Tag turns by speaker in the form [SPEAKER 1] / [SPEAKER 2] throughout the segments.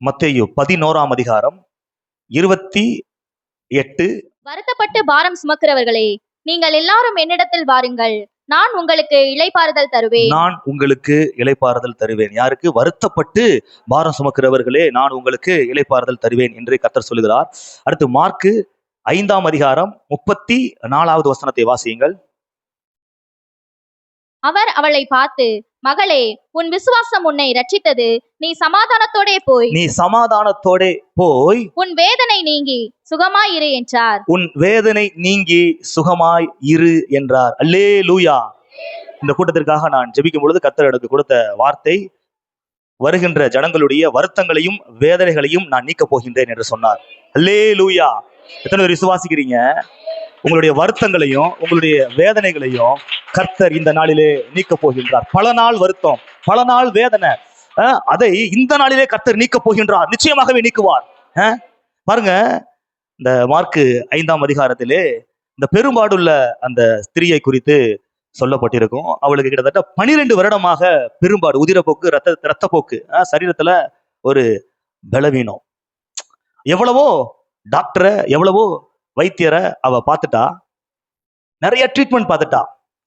[SPEAKER 1] மத்தேயு 11:28.
[SPEAKER 2] வருத்தப்பட்டு பாரம் சுமக்கிறவர்களே, நீங்கள் எல்லாரும் என்னிடத்தில் வாருங்கள், நான் உங்களுக்கு இளைப்பாறுதல் தருவேன்.
[SPEAKER 1] நான் உங்களுக்கு இளைப்பாறுதல் தருவேன். யாருக்கு? வருத்தப்பட்டு பாரம் சுமக்கிறவர்களே, நான் உங்களுக்கு இளைப்பாறுதல் தருவேன் என்று கர்த்தர் சொல்லுகிறார். அடுத்து மார்க்கு 5:34 வசனத்தை வாசியுங்கள்.
[SPEAKER 2] அவர் அவளை பார்த்து, மகளே, உன் விசுவாசம் உன்னை ரட்சித்தது, நீ சமாதானத்தோடே போய் உன் வேதனை நீங்கி சுகமாய் இரு என்றார்.
[SPEAKER 1] உன் வேதனை நீங்கி சுகமாய் இரு என்றார். அல்லேலூயா. இந்த கூட்டத்திற்காக நான் ஜெபிக்கும் பொழுது கர்த்தர் எனக்கு கொடுத்த வார்த்தை, வருகின்ற ஜனங்களுடைய வருத்தங்களையும் வேதனைகளையும் நான் நீக்க போகின்றேன் என்று சொன்னார். அல்லேலூயா. எத்தனை பேர் விசுவாசிக்கிறீங்க? உங்களுடைய வருத்தங்களையும் உங்களுடைய வேதனைகளையும் கர்த்தர் இந்த நாளிலே நீக்க போகின்றார். பல நாள் வருத்தம், பல நாள் வேதனை, அதை இந்த நாளிலே கர்த்தர் நீக்க போகின்றார். நிச்சயமாகவே நீக்குவார். பாருங்க, இந்த மார்க்கு 5 இந்த பெரும்பாடுள்ள அந்த ஸ்திரியை குறித்து சொல்லப்பட்டிருக்கும். அவளுக்கு கிட்டத்தட்ட 12 வருடமாக பெரும்பாடு, உதிரப்போக்கு, ரத்தப்போக்கு, சரீரத்துல ஒரு பலவீனம். எவ்வளவோ டாக்டரை, எவ்வளவோ வைத்தியரை அவ பார்த்துட்டா, நிறைய ட்ரீட்மெண்ட் பார்த்துட்டா,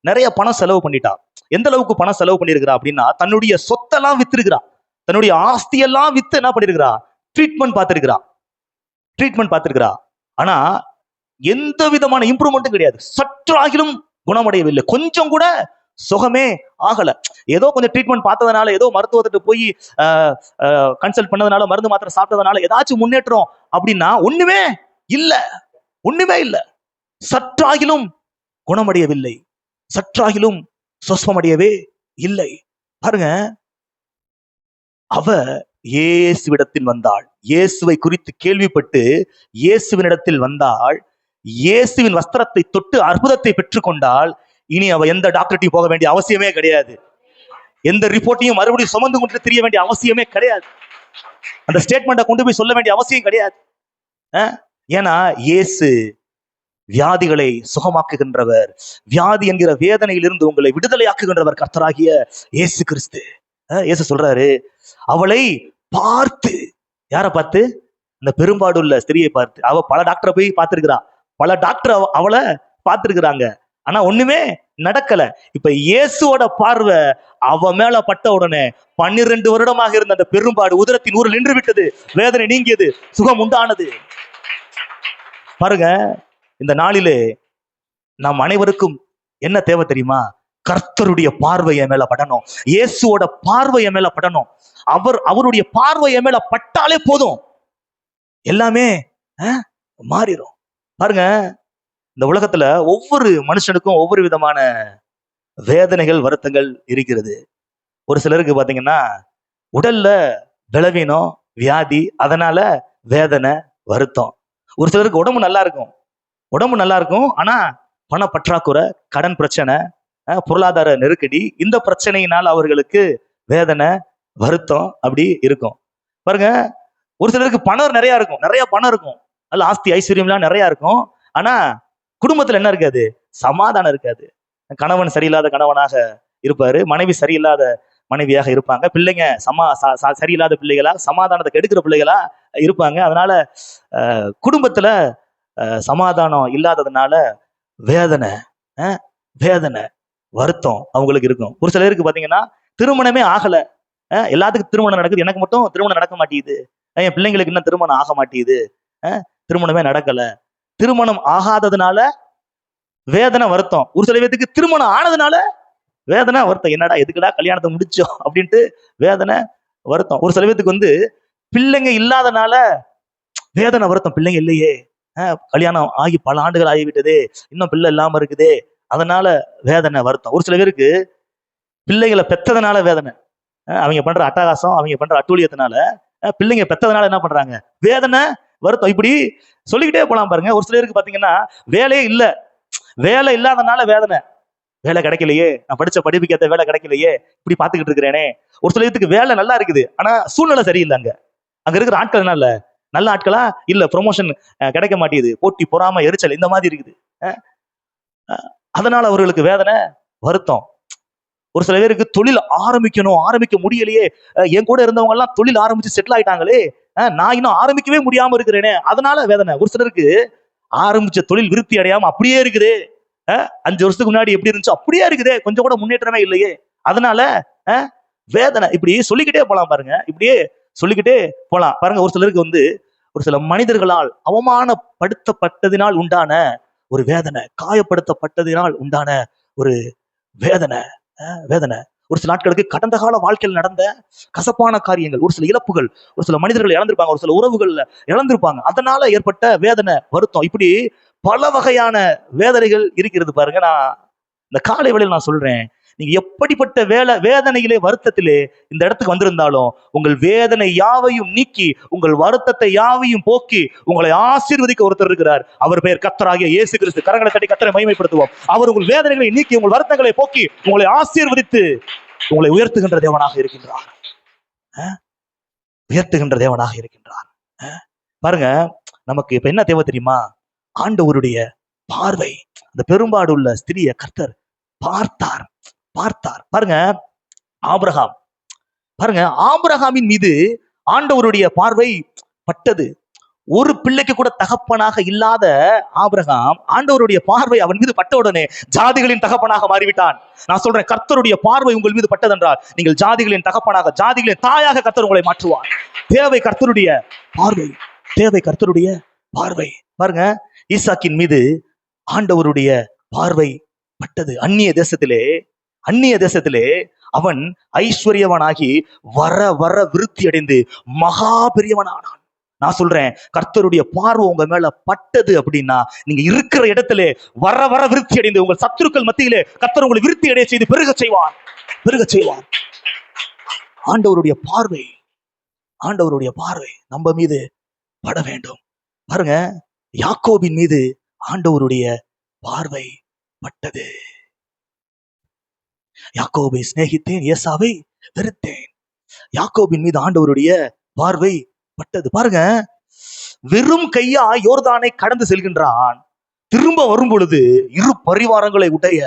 [SPEAKER 1] நிறைய பணம் செலவு பண்ணிட்டா. எந்த அளவுக்கு பணம் செலவு பண்ணிருக்கிறா அப்படின்னா, தன்னுடைய சொத்தெல்லாம் வித்துருக்கிறா, தன்னுடைய ஆஸ்தியெல்லாம் வித்து என்ன பண்ணிருக்கிறா? ட்ரீட்மெண்ட் பார்த்திருக்கிறா. ஆனா எந்த விதமான இம்ப்ரூவ்மெண்ட்டும் கிடையாது. சற்றாகிலும் குணமடையவில்லை, கொஞ்சம் கூட சுகமே ஆகல. ஏதோ கொஞ்சம் ட்ரீட்மெண்ட் பார்த்ததுனால, ஏதோ மருத்துவத்திட்ட போய் கன்சல்ட் பண்ணதுனால, மருந்து மாத்திரை சாப்பிட்டதுனால ஏதாச்சும் முன்னேற்றம் அப்படின்னா ஒண்ணுமே இல்ல. சற்றாகிலும் குணமடையவில்லை, சற்றாகிலும் சொஸ்மடையவே இல்லை. பாருங்க, அவ இயேசுவிடத்தில் வந்தாள். இயேசுவை குறித்து கேள்விப்பட்டு இயேசுவினிடத்தில் வந்தாள். இயேசுவின் வஸ்திரத்தை தொட்டு அற்புதத்தை பெற்றுக்கொண்டால் இனி அவ எந்த டாக்டர்ட்டையும் போக வேண்டிய அவசியமே கிடையாது. எந்த ரிப்போர்ட்டையும் மறுபடியும் சுமந்து கொண்டு தெரிய வேண்டிய அவசியமே கிடையாது. அந்த ஸ்டேட்மெண்ட்டை கொண்டு போய் சொல்ல வேண்டிய அவசியம் கிடையாது. ஏன்னா இயேசு வியாதிகளை சுகமாக்குகின்றவர், வியாதி என்கிற வேதனையிலிருந்து உங்களை விடுதலையாக்குகின்றவர் கர்த்தராகிய இயேசு கிறிஸ்து. இயேசு சொல்றாரு, அவளை பார்த்து, யாரை பார்த்து? இந்த பெரும்பாடுள்ள ஸ்திரியை பார்த்து. அவ பல டாக்டரை போய் பார்த்திருக்கிறா, பல டாக்டர் அவளை பார்த்திருக்கிறாங்க, ஆனா ஒண்ணுமே நடக்கல. இப்ப இயேசுவோட பார்வை அவ மேல பட்ட உடனே 12 வருடமாக இருந்த அந்த பெரும்பாடு உதரத்தின் ஊரில் நின்று விட்டது. வேதனை நீங்கியது, சுகம் உண்டானது. பாருங்க, இந்த நாளிலே நாம் அனைவருக்கும் என்ன தேவை தெரியுமா? கர்த்தருடைய பார்வைய மேல படணும், இயேசுவோட பார்வைய மேல படணும். அவருடைய பார்வைய மேல பட்டாலே போதும், எல்லாமே மாறிடும். பாருங்க, இந்த உலகத்துல ஒவ்வொரு மனுஷனுக்கும் ஒவ்வொரு விதமான வேதனைகள், வருத்தங்கள் இருக்கிறது. ஒரு சிலருக்கு பாத்தீங்கன்னா உடல்ல பலவீனம், வியாதி, அதனால வேதனை, வருத்தம். ஒரு சிலருக்கு உடம்பு நல்லா இருக்கும், ஆனா பண பற்றாக்குறை, கடன் பிரச்சனை, பொருளாதார நெருக்கடி, இந்த பிரச்சனையினால் அவர்களுக்கு வேதனை, வருத்தம் அப்படி இருக்கும். பாருங்க, ஒரு சிலருக்கு பணம் நிறைய பணம் இருக்கும், நல்ல ஆஸ்தி ஐஸ்வர்யம்லாம் நிறைய இருக்கும், ஆனா குடும்பத்துல என்ன இருக்காது? சமாதானம் இருக்காது. கணவன் சரியில்லாத கணவனாக இருப்பாரு, மனைவி சரியில்லாத மனைவியாக இருப்பாங்க, பிள்ளைங்க சரியில்லாத பிள்ளைகளா, சமாதானத்தை கெடுக்கிற பிள்ளைகளா இருப்பாங்க. அதனால குடும்பத்துல சமாதானம் இல்லாததுனால வேதனை, வருத்தம் அவங்களுக்கு இருக்கும். ஒரு சிலருக்கு பாத்தீங்கன்னா திருமணமே ஆகல, எல்லாத்துக்கும் திருமணம் நடக்குது, எனக்கு மட்டும் திருமணம் நடக்க மாட்டேங்குது, என் பிள்ளைங்களுக்கு இன்னும் திருமணம் ஆக மாட்டேங்குது, திருமணமே நடக்கல. திருமணம் ஆகாததுனால வேதனை, வருத்தம். ஒரு சில பேருக்கு திருமணம் ஆனதுனால வேதனை, வருத்தம். என்னடா எதுக்குடா கல்யாணத்தை முடிச்சோம் அப்படின்ட்டு வேதனை, வருத்தம். ஒரு சில பேருக்கு பிள்ளைங்க இல்லாதனால வேதனை, வருத்தம். பிள்ளைங்க இல்லையே, கல்யாணம் ஆகி பல ஆண்டுகள் ஆகிவிட்டதே, இன்னும் பிள்ளை இல்லாம இருக்குதே, அதனால வேதனை, வருத்தம். ஒரு சில பேருக்கு பிள்ளைகளை பெற்றதுனால வேதனை, அவங்க பண்ற அட்டகாசம், அவங்க பண்ற அட்டூழியத்தினால பிள்ளைங்க பெற்றதுனால என்ன பண்றாங்க? வேதனை, வருத்தம். இப்படி சொல்லிக்கிட்டே போலாம். பாருங்க, ஒரு சிலருக்கு பாத்தீங்கன்னா வேலையே இல்ல, வேலை இல்லாதனால வேதனை, வேலை கிடைக்கலையே, நான் படிச்ச படிப்புக்கு ஏற்ற வேலை கிடைக்கலையே, இப்படி பாத்துக்கிட்டு இருக்கிறேனே. ஒரு சிலருக்கு வேலை நல்லா இருக்குது, ஆனா சூழ்நிலை சரியில்லை, அங்க இருக்கிற ஆட்கள் என்ன இல்ல, நல்ல ஆட்களா இல்ல, ப்ரொமோஷன் கிடைக்க மாட்டேங்குது, போட்டி, பொறாம, எரிச்சல், இந்த மாதிரி இருக்குது. அதனால அவர்களுக்கு வேதனை, வருத்தம். ஒரு சில பேருக்கு தொழில் ஆரம்பிக்க முடியலையே, என் கூட இருந்தவங்க எல்லாம் தொழில் ஆரம்பிச்சு செட்டில் ஆயிட்டாங்களே, நான் இன்னும் ஆரம்பிக்கவே முடியாம இருக்கிறேனே, அதனால வேதனை. ஒரு சிலருக்கு ஆரம்பிச்ச தொழில் விருத்தி அடையாம அப்படியே இருக்குது. 5 வருஷத்துக்கு முன்னாடி எப்படி இருந்துச்சோ அப்படியே இருக்குதே, கொஞ்சம் கூட முன்னேற்றமே இல்லையே, அதனால வேதனை. இப்படி சொல்லிக்கிட்டே போலாம் பாருங்க, இப்படியே சொல்லிக்கிட்டே போலாம் பாருங்க. ஒரு சிலருக்கு ஒரு சில மனிதர்களால் அவமானப்படுத்தப்பட்டதினால் உண்டான ஒரு வேதனை, காயப்படுத்தப்பட்டதினால் உண்டான ஒரு வேதனை. வேதனை. ஒரு சில நாட்களுக்கு கடந்த கால வாழ்க்கையில் நடந்த கசப்பான காரியங்கள், ஒரு சில இழப்புகள், ஒரு சில மனிதர்கள் இழந்திருப்பாங்க, ஒரு சில உறவுகள் இழந்திருப்பாங்க, அதனால ஏற்பட்ட வேதனை, வருத்தம், இப்படி பல வகையான வேதனைகள் இருக்கிறது பாருங்க. நான் இந்த காலை வேளையில் நான் சொல்றேன், நீங்க எப்படிப்பட்ட வேதனையிலே வருத்தத்திலே இந்த இடத்துக்கு வந்திருந்தாலும், உங்கள் வேதனை யாவையும் நீக்கி உங்கள் வருத்தத்தை யாவையும் போக்கி உங்களை ஆசீர்வதிக்க ஒருத்தர் இருக்கிறார். அவர் பெயர் கர்த்தராகிய இயேசு கிறிஸ்து. கரங்களை தட்டி கர்த்தரை மகிமைப்படுத்துவோம். அவர் உங்கள் வேதனைகளை நீக்கி உங்கள் வருத்தங்களை போக்கி உங்களை ஆசீர்வதித்து உங்களை உயர்த்துகின்ற தேவனாக இருக்கின்றார். உயர்த்துகின்ற தேவனாக இருக்கின்றார். பாருங்க, நமக்கு இப்ப என்ன தேவை தெரியுமா? ஆண்டவருடைய பார்வை. அந்த பெரும்பாடு உள்ள ஸ்திரியை கர்த்தர் பார்த்தார். பாருங்க, ஆபிரகாம், பாருங்க, ஆபிரகாமின் மீது ஆண்டவருடைய பார்வை பட்டது. ஒரு பிள்ளைக்கு கூட தகப்பனாக இல்லாத ஆபிரகாம், ஆண்டவருடைய பார்வை அவன் மீது பட்ட உடனே ஜாதிகளின் தகப்பனாக மாறிவிட்டான். நான் சொல்றேன், கர்த்தருடைய பார்வை உங்கள் மீது பட்டதென்றால் நீங்கள் ஜாதிகளின் தகப்பனாக, ஜாதிகளின் தாயாக கர்த்தர் உங்களை மாற்றுவார். தேவை கர்த்தருடைய பார்வை, தேவை கர்த்தருடைய பார்வை. பாருங்க, ஈசாக்கின் மீது ஆண்டவருடைய பார்வை பட்டது. அந்நிய தேசத்திலே அவன் ஐஸ்வர்யவனாகி வர வர விருத்தி அடைந்து மகா பெரியவனானான். நான் சொல்றேன், கர்த்தருடைய பார்வை உங்க மேல பட்டது அப்படின்னா, நீங்க இருக்கிற இடத்துல வர வர விருத்தி அடைந்து உங்கள் சத்துருக்கள் மத்தியிலே கர்த்தர் உங்களை விருத்தி அடைய செய்து பெருக செய்வார். ஆண்டவருடைய பார்வை நம்ம மீது பட வேண்டும். பாருங்க, யாக்கோபின் மீது ஆண்டவருடைய பார்வை பட்டது. யாக்கோபை சிநேகித்தேன், ஏசாவை வெறுத்தேன். யாக்கோபின் மீது ஆண்டவருடைய பார்வை பட்டது. பாருங்க, வெறும் கையா யோர்தானை கடந்து செல்கின்றான். திரும்ப வரும் பொழுது இரு பரிவாரங்களை உடைய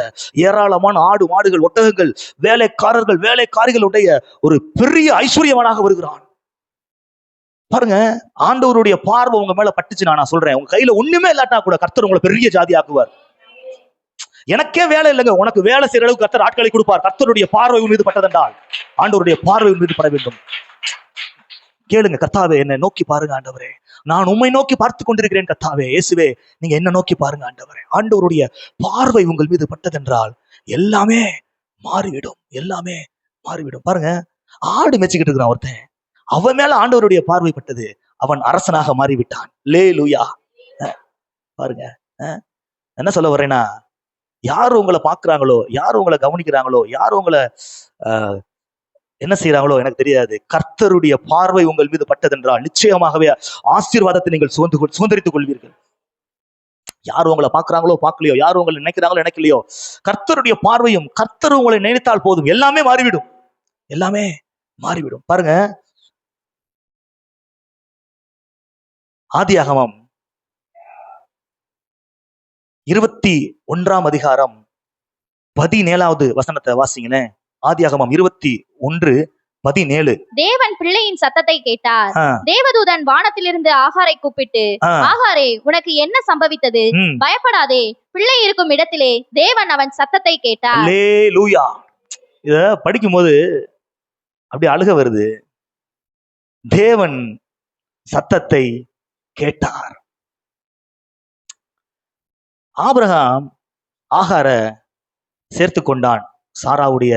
[SPEAKER 1] ஏராளமான ஆடு மாடுகள் ஒட்டகங்கள் வேலைக்காரிகள் உடைய ஒரு பெரிய ஐஸ்வர்யவனாக வருகிறான். பாருங்க, ஆண்டவருடைய பார்வை உங்க மேல பட்டுச்சுன்னா, நான் சொல்றேன், உங்க கையில ஒண்ணுமே இல்லாட்டா கூட கர்த்தர் உங்களை பெரிய ஜாதி ஆக்குவார். எனக்கே வேலை இல்லைங்க, உனக்கு வேலை செய்யற அளவுக்கு கர்த்தர் ஆட்களை கொடுப்பார். கர்த்தருடைய பார்வை உன் மீது பட்டதென்றால் ஆண்டவருடைய பார்வை உன் மீது பட வேண்டும். கேளுங்க, கர்த்தாவே என்னை நோக்கி பாருங்க ஆண்டவரே, நான் உம்மை நோக்கி பார்த்து கொண்டிருக்கிறேன். கர்த்தாவே இயேசுவே, நீங்க என்ன நோக்கி பாருங்க ஆண்டவரே. ஆண்டவருடைய பார்வை உங்கள் மீது பட்டதென்றால் எல்லாமே மாறிவிடும். பாருங்க, ஆடு மேய்ச்சிக்கிட்டு இருக்கிறான் ஒருத்தன், அவன் மேல ஆண்டவருடைய பார்வை பட்டது, அவன் அரசனாக மாறிவிட்டான். லேலூயா. பாருங்க, என்ன சொல்ல வரேன்னா, யார் உங்களை பாக்குறாங்களோ, யார் உங்களை கவனிக்கிறாங்களோ, யார் உங்களை என்ன செய்யறாங்களோ எனக்கு தெரியாது, கர்த்தருடைய பார்வை உங்கள் மீது பட்டதென்றால் நிச்சயமாகவே ஆசீர்வாதத்தை நீங்கள் சுதந்திரித்துக் கொள்வீர்கள். யார் உங்களை பாக்குறாங்களோ பார்க்கலையோ, யார் உங்களை நினைக்கிறாங்களோ நினைக்கலையோ, கர்த்தருடைய பார்வையும், கர்த்தர் உங்களை நினைத்தால் போதும், எல்லாமே மாறிவிடும். பாருங்க, ஆதியாகமம் 21 அதிகாரம் 17வது வசனத்தை வாசிங்களேன். ஆதியாகமம் 21:17.
[SPEAKER 2] தேவன் பிள்ளையின் சத்தத்தை கேட்டார். தேவதூதன் வானத்திலிருந்து ஆகாரை கூப்பிட்டு, ஆகாரே, உனக்கு என்ன சம்பவித்தது? பயப்படாதே, பிள்ளை இருக்கும் இடத்திலே தேவன் அவன் சத்தத்தை கேட்டார்.
[SPEAKER 1] அல்லேலூயா. இத படிக்கும்போது அப்படியே அழுக வருது. தேவன் சத்தத்தை கேட்டார். ஆபிரகாம் ஆகார சேர்த்து கொண்டான், சாராவுடைய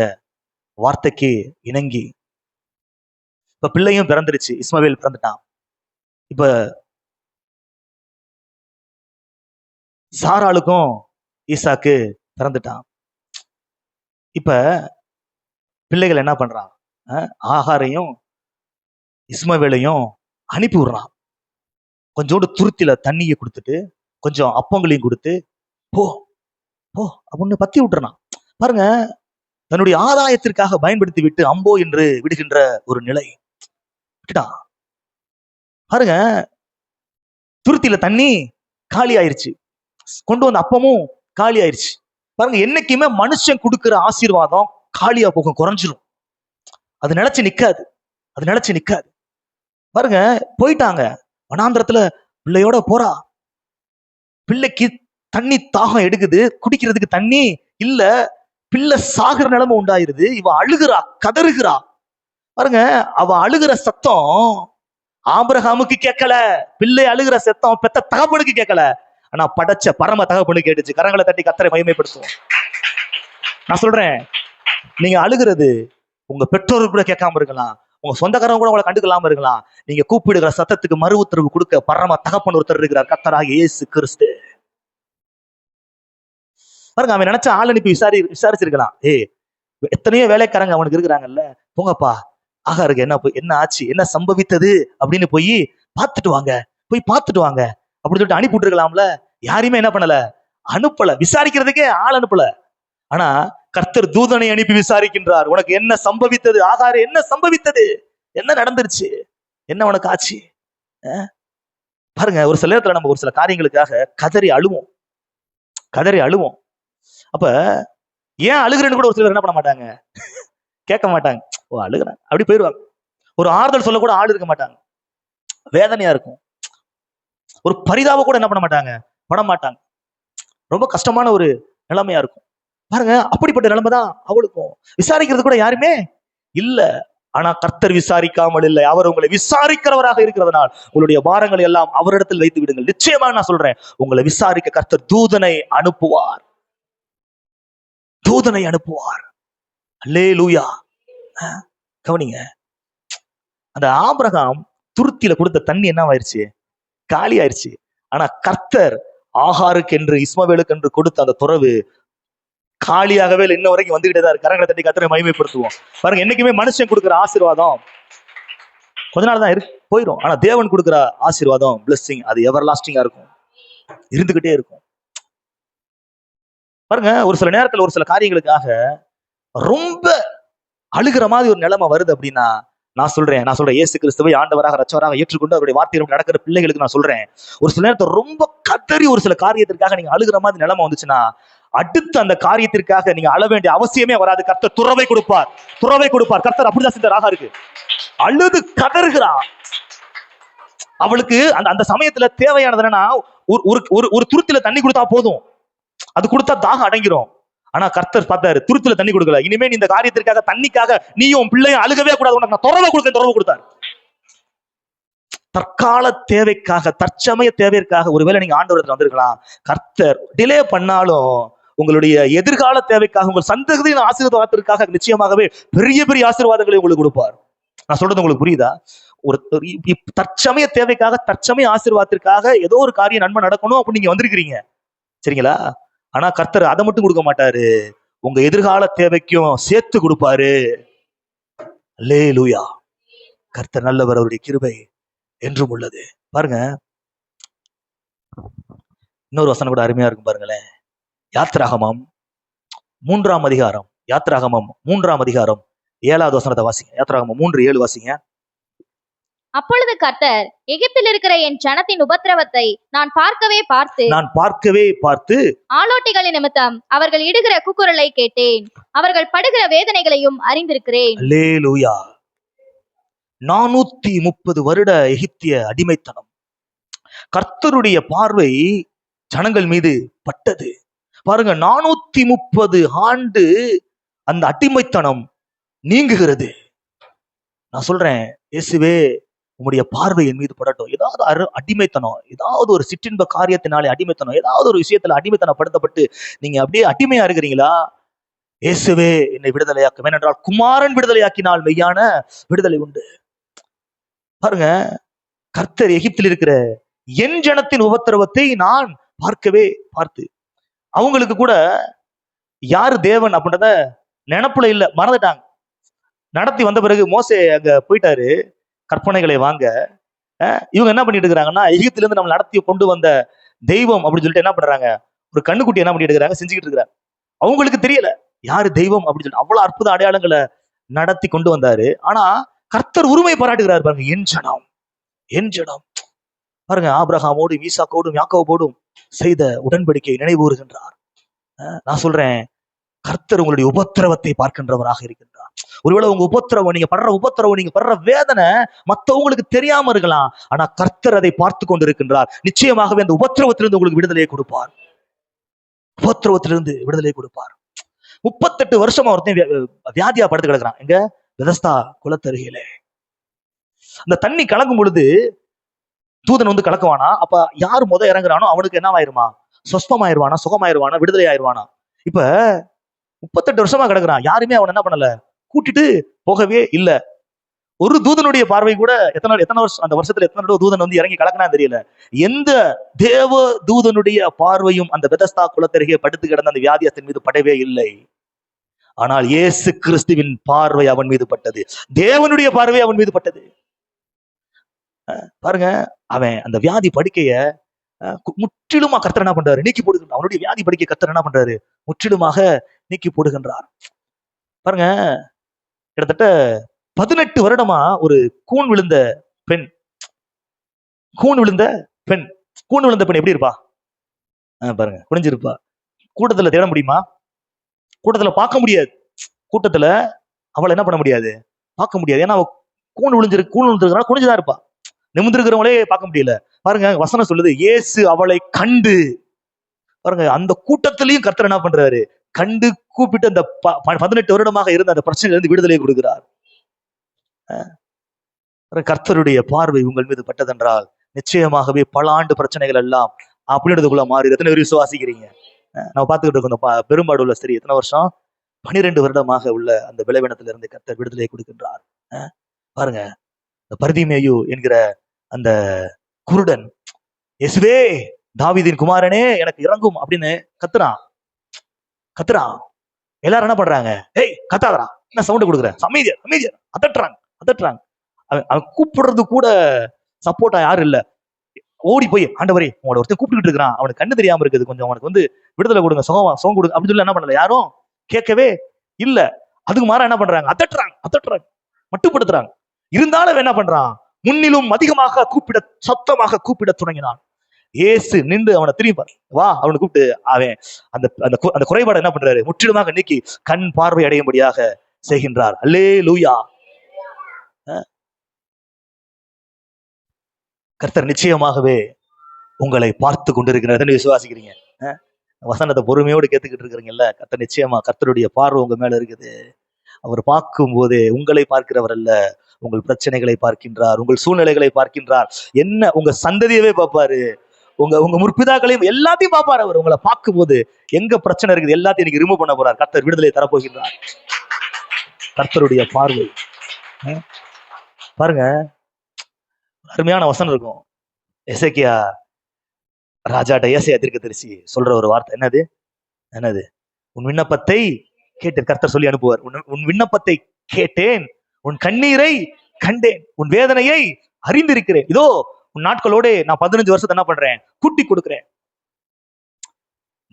[SPEAKER 1] வார்த்தைக்கு இணங்கி. இப்ப பிள்ளையும் பிறந்துருச்சு, இஸ்மவேல் பிறந்துட்டான். இப்ப சாராளுக்கும் ஈசாக்கு பிறந்துட்டான். இப்ப பிள்ளைகள் என்ன பண்றான்? ஆகாரையும் இஸ்மவேலையும் அனுப்பி விடுறான். கொஞ்சோண்டு துருத்தில தண்ணியை கொடுத்துட்டு கொஞ்சம் அப்பங்களையும் கொடுத்து போ அப்படின்னு பத்தி விட்டுறான். பாருங்க, தன்னுடைய ஆதாயத்திற்காக பயன்படுத்தி விட்டு அம்போ என்று விடுகின்ற ஒரு நிலை விட்டுட்டான். பாருங்க, துருத்தில தண்ணி காலி ஆயிருச்சு, கொண்டு வந்த அப்பமும் காலி ஆயிருச்சு. பாருங்க, என்னைக்குமே மனுஷன் கொடுக்கிற ஆசீர்வாதம் காலியா போகும், குறைஞ்சிரும். அது நிலைச்சு நிக்காது. பாருங்க, போயிட்டாங்க வனாந்திரத்துல, பிள்ளையோட போறா. பிள்ளைக்கு தண்ணி தாகம் எடுக்குது, குடிக்கிறதுக்கு தண்ணி இல்ல, பிள்ளை சாகுற நிலைமை உண்டாயிருது. இவ அழுகிறா, கதறுகிறா. பாருங்க, அவ அழுகிற சத்தம் ஆபிரகாமுக்கு கேட்கல, பிள்ளை அழுகிற சத்தம் பெத்த தகப்பனுக்கு கேட்கல, ஆனா படைச்ச பரம தகப்பனுக்கு கேட்டுச்சு. கரங்களை தட்டி கர்த்தரை மகிமைப்படுத்துவோம். நான் சொல்றேன், நீங்க அழுகிறது உங்க பெற்றோருக்கு கூட கேட்காம இருக்கலாம், உங்க சொந்தக்காரங்க கூட உங்களை கண்டுக்கலாம இருக்கலாம். நீங்க கூப்பிடுகிற சத்தத்துக்கு மறு உத்தரவு கொடுக்க பரம தகப்பன் ஒருத்தர் இருக்கிறார், கர்த்தராகிய இயேசு கிறிஸ்து. பாருங்க, அவன் நினைச்ச ஆள் அனுப்பி விசாரிச்சிருக்கலாம். எத்தனையோ வேலைக்காரங்க அவனுக்கு இருக்கிறாங்கல்ல, போங்கப்பா ஆகாருக்கு என்ன ஆச்சு, என்ன சம்பவித்தது அப்படின்னு போய் பார்த்துட்டு வாங்க, அப்படின்னு சொல்லிட்டு அனுப்பி விட்டுருக்கலாம்ல. யாரையுமே என்ன பண்ணல, அனுப்பல. விசாரிக்கிறதுக்கே ஆள் அனுப்பல. ஆனா கர்த்தர் தூதனை அனுப்பி விசாரிக்கின்றார். உனக்கு என்ன சம்பவித்தது ஆகாரு, என்ன சம்பவித்தது, என்ன நடந்துருச்சு, என்ன உனக்கு ஆச்சு? பாருங்க, ஒரு சில நேரத்துல நம்ம ஒரு சில காரியங்களுக்காக கதறி அழுவோம். அப்ப ஏன் அழுகிறேன்னு கூட ஒரு சிலர் என்ன பண்ண மாட்டாங்க, கேட்க மாட்டாங்க. ஓ அழுகிறேன் அப்படி போயிடுவாங்க. ஒரு ஆறுதல் சொல்ல கூட ஆள் இருக்க மாட்டாங்க. வேதனையா இருக்கும். ஒரு பரிதாப கூட என்ன பண்ண மாட்டாங்க. ரொம்ப கஷ்டமான ஒரு நிலைமையா இருக்கும். பாருங்க, அப்படிப்பட்ட நிலைமை தான் அவளுக்கும். விசாரிக்கிறது கூட யாருமே இல்ல. ஆனா கர்த்தர் விசாரிக்காமல் இல்லை, அவர் உங்களை விசாரிக்கிறவராக இருக்கிறதுனால் உங்களுடைய பாரங்களை எல்லாம் அவரிடத்தில் வைத்து விடுங்கள். நிச்சயமா நான் சொல்றேன், உங்களை விசாரிக்க கர்த்தர் தூதனை அனுப்புவார். அல்லேலூயா. கவனிங்க, அந்த ஆபிரகாம் துருத்தியில கொடுத்த தண்ணி என்ன ஆயிடுச்சு, காலி ஆயிடுச்சு. ஆனா கர்த்தர் ஆகாருக்கு என்று இஸ்மவேலுக்கு என்று கொடுத்த அந்த துறவு காலியாகவே இன்ன வரைக்கும் வந்துகிட்டே தான் இருக்கு. கரங்களை தட்டி கர்த்தரை மகிமைப்படுத்துவோம். பாருங்க, என்னைக்குமே மனுஷன் கொடுக்கிற ஆசீர்வாதம் கொஞ்ச நாள் தான் போயிடும். ஆனா தேவன் கொடுக்கிற ஆசீர்வாதம், பிளெஸிங், அது எவர் லாஸ்டிங்கா இருக்கும், இருந்துகிட்டே இருக்கும். பாருங்க, ஒரு சில நேரத்துல ஒரு சில காரியங்களுக்காக ரொம்ப அழுகிற மாதிரி ஒரு நிலைமை வருது அப்படின்னா, நான் சொல்றேன் இயேசு கிறிஸ்துவை ஆண்டவராக ரட்சகராக ஏற்றுக்கொண்டு அவருடைய வார்த்தையில் நடக்கிற பிள்ளைகளுக்கு நான் சொல்றேன், ஒரு சில நேரத்தை ரொம்ப கதறி ஒரு சில காரியத்திற்காக நீங்க அழுகிற மாதிரி நிலைமை வந்துச்சுன்னா, அடுத்து அந்த காரியத்திற்காக நீங்க அழ வேண்டிய அவசியமே வராது. கர்த்தர் துறவை கொடுப்பார். கர்த்தர் அப்படிதான் செஞ்சார். இருக்கு அழுது கதறுகிறா. அவளுக்கு அந்த சமயத்துல தேவையானது என்னன்னா, ஒரு துருத்தில தண்ணி கொடுத்தா போதும், அது கொடுத்தா தாகம் அடங்கிரும். ஆனா கர்த்தர் பார்த்தாரு, துருத்தில தண்ணி கொடுக்கல. இனிமே இந்த காரியத்திற்காக, தண்ணிக்காக நீயும் பிள்ளையும் அழுகவே கூடாது, உனக்கு நான் துறவை கொடுத்தார். தற்கால தேவைக்காக, தற்சமய தேவைக்காக ஒருவேளை நீங்க ஆண்டவரத்துல வந்திருக்கலாம். கர்த்தர் டிலே பண்ணாலும் உங்களுடைய எதிர்கால தேவைக்காக, உங்கள் சந்ததியின் ஆசீர்வாதத்திற்காக நிச்சயமாகவே பெரிய பெரிய ஆசீர்வாதங்களை உங்களுக்கு கொடுப்பார். நான் சொல்றது உங்களுக்கு புரியுதா? ஒரு தற்சமய தேவைக்காக, தற்சமய ஆசீர்வாதத்திற்காக ஏதோ ஒரு காரியம் நன்மை நடக்கணும் அப்படின்னு நீங்க வந்திருக்கிறீங்க, சரிங்களா? ஆனா கர்த்தர் அதை மட்டும் கொடுக்க மாட்டாரு, உங்க எதிர்கால தேவைக்கும் சேர்த்து கொடுப்பாரு. அல்லேலூயா. கர்த்தர் நல்லவர், அவருடைய கிருபை என்றும் உள்ளது. பாருங்க, இன்னொரு வசனம் கூட அருமையா இருக்கும் பாருங்களேன். யாத்திராகமம் 3ஆம் அதிகாரம் 7வது வசனத்தை வாசிங்க. யாத்திராகமம் 3:7 வாசிங்க.
[SPEAKER 2] அப்பொழுது கர்த்தர், எகிப்தில் இருக்கிற என் ஜனத்தின் உபத்திரவத்தை நான் பார்க்கவே பார்த்து ஆலோட்டிகளின் நிமித்தம் அவர்கள் இடுகிற கூக்குரலை கேட்டேன், அவர்கள் படுகிற வேதனைகளையும் அறிந்திருக்கிறேன்.
[SPEAKER 1] அல்லேலூயா. 430 வருட எகிப்திய அடிமைத்தனம், கர்த்தருடைய பார்வை ஜனங்கள் மீது பட்டது. பாருங்க, 430 ஆண்டு அந்த அடிமைத்தனம் நீங்குகிறது. நான் சொல்றேன், இயேசுவே உங்களுடைய பார்வை என் மீது படட்டும். ஏதாவது அடிமைத்தனம், ஏதாவது ஒரு சிற்றின்ப காரியத்தினாலே அடிமைத்தனம், ஏதாவது ஒரு விஷயத்துல அடிமைத்தனப்படுத்தப்பட்டு நீங்க அப்படியே அடிமையா இருக்கிறீங்களா? இயேசுவே என்னை விடுதலையாக்கும், ஏனென்றால் குமாரன் விடுதலையாக்கினால் மெய்யான விடுதலை உண்டு. பாருங்க, கர்த்தர் எகிப்தில் இருக்கிற என் ஜனத்தின் உபத்திரவத்தை நான் பார்த்து, அவங்களுக்கு கூட யாரு தேவன் அப்படின்றத நினப்புல இல்ல, மறந்துட்டாங்க. நடத்தி வந்த பிறகு மோசே அங்க போயிட்டாரு கற்பனைகளை வாங்க. இவங்க என்ன பண்ணிட்டு இருக்கிறாங்கன்னா, எகிப்தில இருந்து நம்ம நடத்தி கொண்டு வந்த தெய்வம் அப்படின்னு சொல்லிட்டு என்ன பண்றாங்க, ஒரு கண்ணுக்குட்டி என்ன பண்ணிட்டு இருக்கிறாங்க, செஞ்சுக்கிட்டு இருக்கிறாங்க. அவங்களுக்கு தெரியல யாரு தெய்வம் அப்படின்னு சொல்லிட்டு அவ்வளவு அற்புத அடையாளங்களை நடத்தி கொண்டு வந்தாரு. ஆனா கர்த்தர் உரிமை பாராட்டுகிறார். பாருங்க, என் ஜனம். பாருங்க, ஆபிரகாமோடும் ஈசாக்கோடும் யாக்கோபோடும் செய்த உடன்படிக்கை நினைவுறுகின்றார். நான் சொல்றேன், கர்த்தர் உங்களுடைய உபத்திரவத்தை பார்க்கின்றவராக இருக்கின்றார். ஒருவேளை உங்க உபத்திரவம், நீங்க படுற உபத்திரவம், நீங்க படுற வேதனை மத்தவங்களுக்கு தெரியாம இருக்கலாம். ஆனா கர்த்தர் அதை பார்த்து கொண்டிருக்கின்றார். நிச்சயமாகவே அந்த உபத்திரவத்திலிருந்து உங்களுக்கு விடுதலையை கொடுப்பார். உபத்திரவத்திலிருந்து விடுதலை கொடுப்பார். 38 வருஷமா ஒருத்தன் வியாதியா படுத்து கிடக்குறான். எங்க? பெதஸ்தா குளத்தருகிலே. அந்த தண்ணி கலக்கும் பொழுது தூதன் வந்து கலக்குவானா? அப்ப யாரு இறங்குறானோ அவனுக்கு என்ன ஆயிருமா? சொஸ்பமாயிருவானா? சுகமாயிருவானா? விடுதலை ஆயிருவானா? இப்ப 38 வருஷமா கிடக்குறான். யாருமே அவன் என்ன பண்ணல, கூட்டிட்டு போகவே இல்ல. ஒரு தூதனுடைய பார்வை கூட எத்தனை வருஷம், அந்த வருஷத்துல எத்தனை தடவை தூதன் வந்து இறங்கி கலக்கினா தெரியல. எந்த தேவ தூதனுடைய பார்வையும் அந்த பெதஸ்தா குளத்தருகே படுத்து கிடந்த அந்த வியாதியத்தின் மீது படவே இல்லை. ஆனால் இயேசு கிறிஸ்துவின் பார்வை அவன் மீது பட்டது. தேவனுடைய பார்வை அவன் மீது பட்டது. பாருங்க, அவன் அந்த வியாதி படுக்கைய முற்றிலுமா கர்த்தர் என்ன பண்றாரு? நீக்கி போடுகின்றார். அவனுடைய வியாதி படுக்கை கர்த்தர் என்ன பண்றாரு? முற்றிலுமாக நீக்கி போடுகின்றார். பாருங்க, கிட்டத்தட்ட 18 வருடமா ஒரு கூன் விழுந்த பெண். கூன் விழுந்த பெண் எப்படி இருப்பா? பாருங்க, குனிஞ்சிருப்பா. கூட்டத்துல தேட முடியுமா? கூட்டத்துல பார்க்க முடியாது. கூட்டத்துல அவளை என்ன பண்ண முடியாது? பார்க்க முடியாது. ஏன்னா அவ கூன் விழுந்திருக்கிறா, குனிஞ்சுதான் இருப்பா. நிமிர்ந்திருக்கிறவங்களே பார்க்க முடியல. பாருங்க, வசனம் சொல்லுது, இயேசு அவளை கண்டு. பாருங்க, அந்த கூட்டத்திலையும் கர்த்தர் என்ன பண்றாரு? கண்டு கூப்பிட்டு அந்த 18 வருடமாக இருந்த அந்த பிரச்சனையில இருந்து விடுதலை கொடுக்கிறார். கர்த்தருடைய பார்வை உங்கள் மீது பட்டதென்றால் நிச்சயமாகவே பல ஆண்டு பிரச்சனைகள் எல்லாம் அப்படின்றதுக்குள்ள மாறி. எத்தனை பேர் விசுவாசிக்கிறீங்க? நம்ம பார்த்துக்கிட்டு இருக்கோம். பெரும்பாடு உள்ள ஸ்திரீ எத்தனை வருஷம்? 12 வருடமாக உள்ள அந்த விளைவினத்திலிருந்து இருந்து கர்த்தர் விடுதலை கொடுக்கின்றார். பாருங்க, இந்த பர்திமேயு என்கிற அந்த குருடன், இயேசுவே தாவீதின் குமாரனே எனக்கு இறங்கும் அப்படின்னு கத்துறான். எல்லாரும் என்ன பண்றாங்க? ஏய் கத்தாதரா, என்ன சவுண்ட் கொடுக்குற, அமைதியர் அதட்டுறாங்க. அவன் கூப்பிடுறது கூட சப்போர்ட்டா யாரும் இல்ல. ஓடி போய், ஆண்டவரே உங்களோட ஒருத்தர் கூப்பிட்டுக்கிட்டு இருக்கிறான், அவனுக்கு கண்ணு தெரியாம இருக்குது, கொஞ்சம் அவனுக்கு வந்து விடுதலை கொடுங்க, சுகம் கொடுங்க அப்படின்னு சொல்லி என்ன பண்ணல, யாரும் கேட்கவே இல்ல. அதுக்கு மாற என்ன பண்றாங்க? அதட்டுறாங்க, மட்டுப்படுத்துறாங்க. இருந்தாலும் என்ன பண்றான்? முன்னிலும் அதிகமாக சத்தமாக கூப்பிட தொடங்கினான். இயேசு நின்று அவனை திரும்பி வா அவனை கூப்பிட்டு அவன் அந்த குறைபாடு என்ன பண்றாரு? முற்றிலுமாக நீக்கி கண் பார்வை அடையும்படியாக செய்கின்றார். அல்லேலூயா. கர்த்தர் நிச்சயமாகவே உங்களை பார்த்து கொண்டிருக்கிறார். விசுவாசிக்கிறீங்க? வசனத்தை பொறுமையோடு கேட்டுக்கிட்டு இருக்கிறீங்கல்ல? கர்த்தர் நிச்சயமா, கர்த்தருடைய பார்வை உங்க மேல இருக்குது. அவர் பார்க்கும் போதே உங்களை பார்க்கிறவர் அல்ல, உங்கள் பிரச்சனைகளை பார்க்கின்றார், உங்கள் சூழ்நிலைகளை பார்க்கின்றார். என்ன உங்க சந்ததியவே பார்ப்பாரு, உங்க முற்பிதாக்களையும் எல்லாத்தையும் பார்ப்பாரு. அவர் உங்களை பார்க்கும் போது எங்க பிரச்சனை இருக்குது எல்லாத்தையும் இன்னைக்கு ரிமூவ் பண்ண போறார். கர்த்தர் விடுதலை தரப்போகின்றார். கர்த்தருடைய பார்வை. பாருங்க, அருமையான வசனம் இருக்கும். எசேக்கியா ராஜாட்ட ஏசாயா தீர்க்கதரிசி சொல்ற ஒரு வார்த்தை என்னது? உன் விண்ணப்பத்தை கேட்டேன். கர்த்தர் சொல்லி அனுப்புவார். உன் விண்ணப்பத்தை கேட்டேன், உன் கண்ணீரை கண்டேன், உன் வேதனையை அறிந்திருக்கிறேன். இதோ உன் நாட்களோட நான் 15 வருஷத்தை என்ன பண்றேன்? கூட்டி கொடுக்கிறேன்.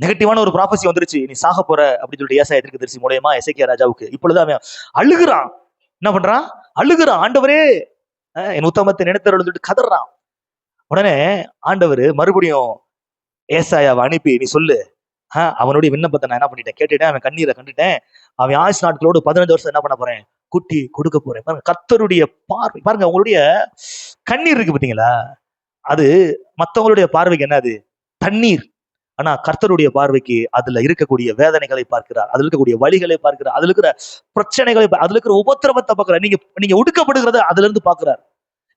[SPEAKER 1] நெகட்டிவான ஒரு ப்ராபசி வந்துருச்சு, நீ சாக போற அப்படின்னு சொல்லிட்டு ஏசாயா தீர்க்கதரிசி மூலமா எசேக்கியா ராஜாவுக்கு. இப்பொழுது அவன் அழுகுறான். என்ன பண்றான்? அழுகுறான். ஆண்டவரே என் உத்தமத்தை நினைத்தருள்னு சொல்லிட்டு கதறான். உடனே ஆண்டவர் மறுபடியும் ஏசாயாவை அனுப்பி, நீ சொல்லு, அவனுடைய விண்ணப்பத்தை நான் என்ன பண்ணிட்டேன்? கேட்டுட்டேன். அவன் கண்ணீரை கண்டுட்டேன். அவன் ஆயுஷ் நாட்களோடு 15 வருஷம் என்ன பண்ண போறேன்? கூட்டி கொடுக்க போறேன். பாருங்க, கர்த்தருடைய பார்வை. பாருங்க, உங்களுடைய கண்ணீர் இருக்கு பாத்தீங்களா? அது மத்தவங்களுடைய பார்வைக்கு என்னது? தண்ணீர். ஆனா கர்த்தருடைய பார்வைக்கு அதுல இருக்கக்கூடிய வேதனைகளை பார்க்கிறார், அதுல இருக்கக்கூடிய வழிகளை பார்க்கிறார், அதுல இருக்கிற பிரச்சனைகளை, அதுல இருக்கிற உபத்திரவத்தை பார்க்கிறார். நீங்க ஒடுக்கப்படுகிறத அதுல இருந்து பார்க்கிறார்,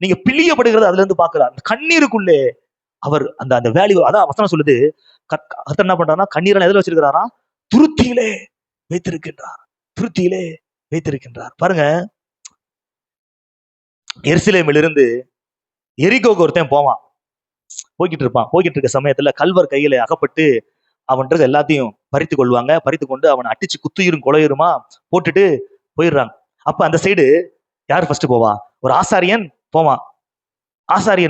[SPEAKER 1] நீங்க பிழியப்படுகிறத அதுல இருந்து பார்க்கிறார். கண்ணீருக்குள்ளே அவர் அந்த வேல்யூ, அதான் வசனம் சொல்லுது. கர்த்தர் என்ன பண்றாருன்னா, கண்ணீரை எதுல வச்சிருக்கிறாரா? துருத்தியிலே வைத்திருக்கின்றார். பாருங்க, எருசலேமிலிருந்து எரிகோக்கு ஒருத்தன் போய்கிட்டு இருக்க சமயத்துல கல்வர் கையில அகப்பட்டு அவன்கிட்ட எல்லாத்தையும் பறித்து கொள்வாங்க. பறித்து கொண்டு அவனை அடிச்சு குத்துயிரும் கொலையுருமா போட்டுட்டு போயிடுறாங்க. அப்ப அந்த சைடு யார் ஃபர்ஸ்ட் போவா? ஒரு ஆசாரியன்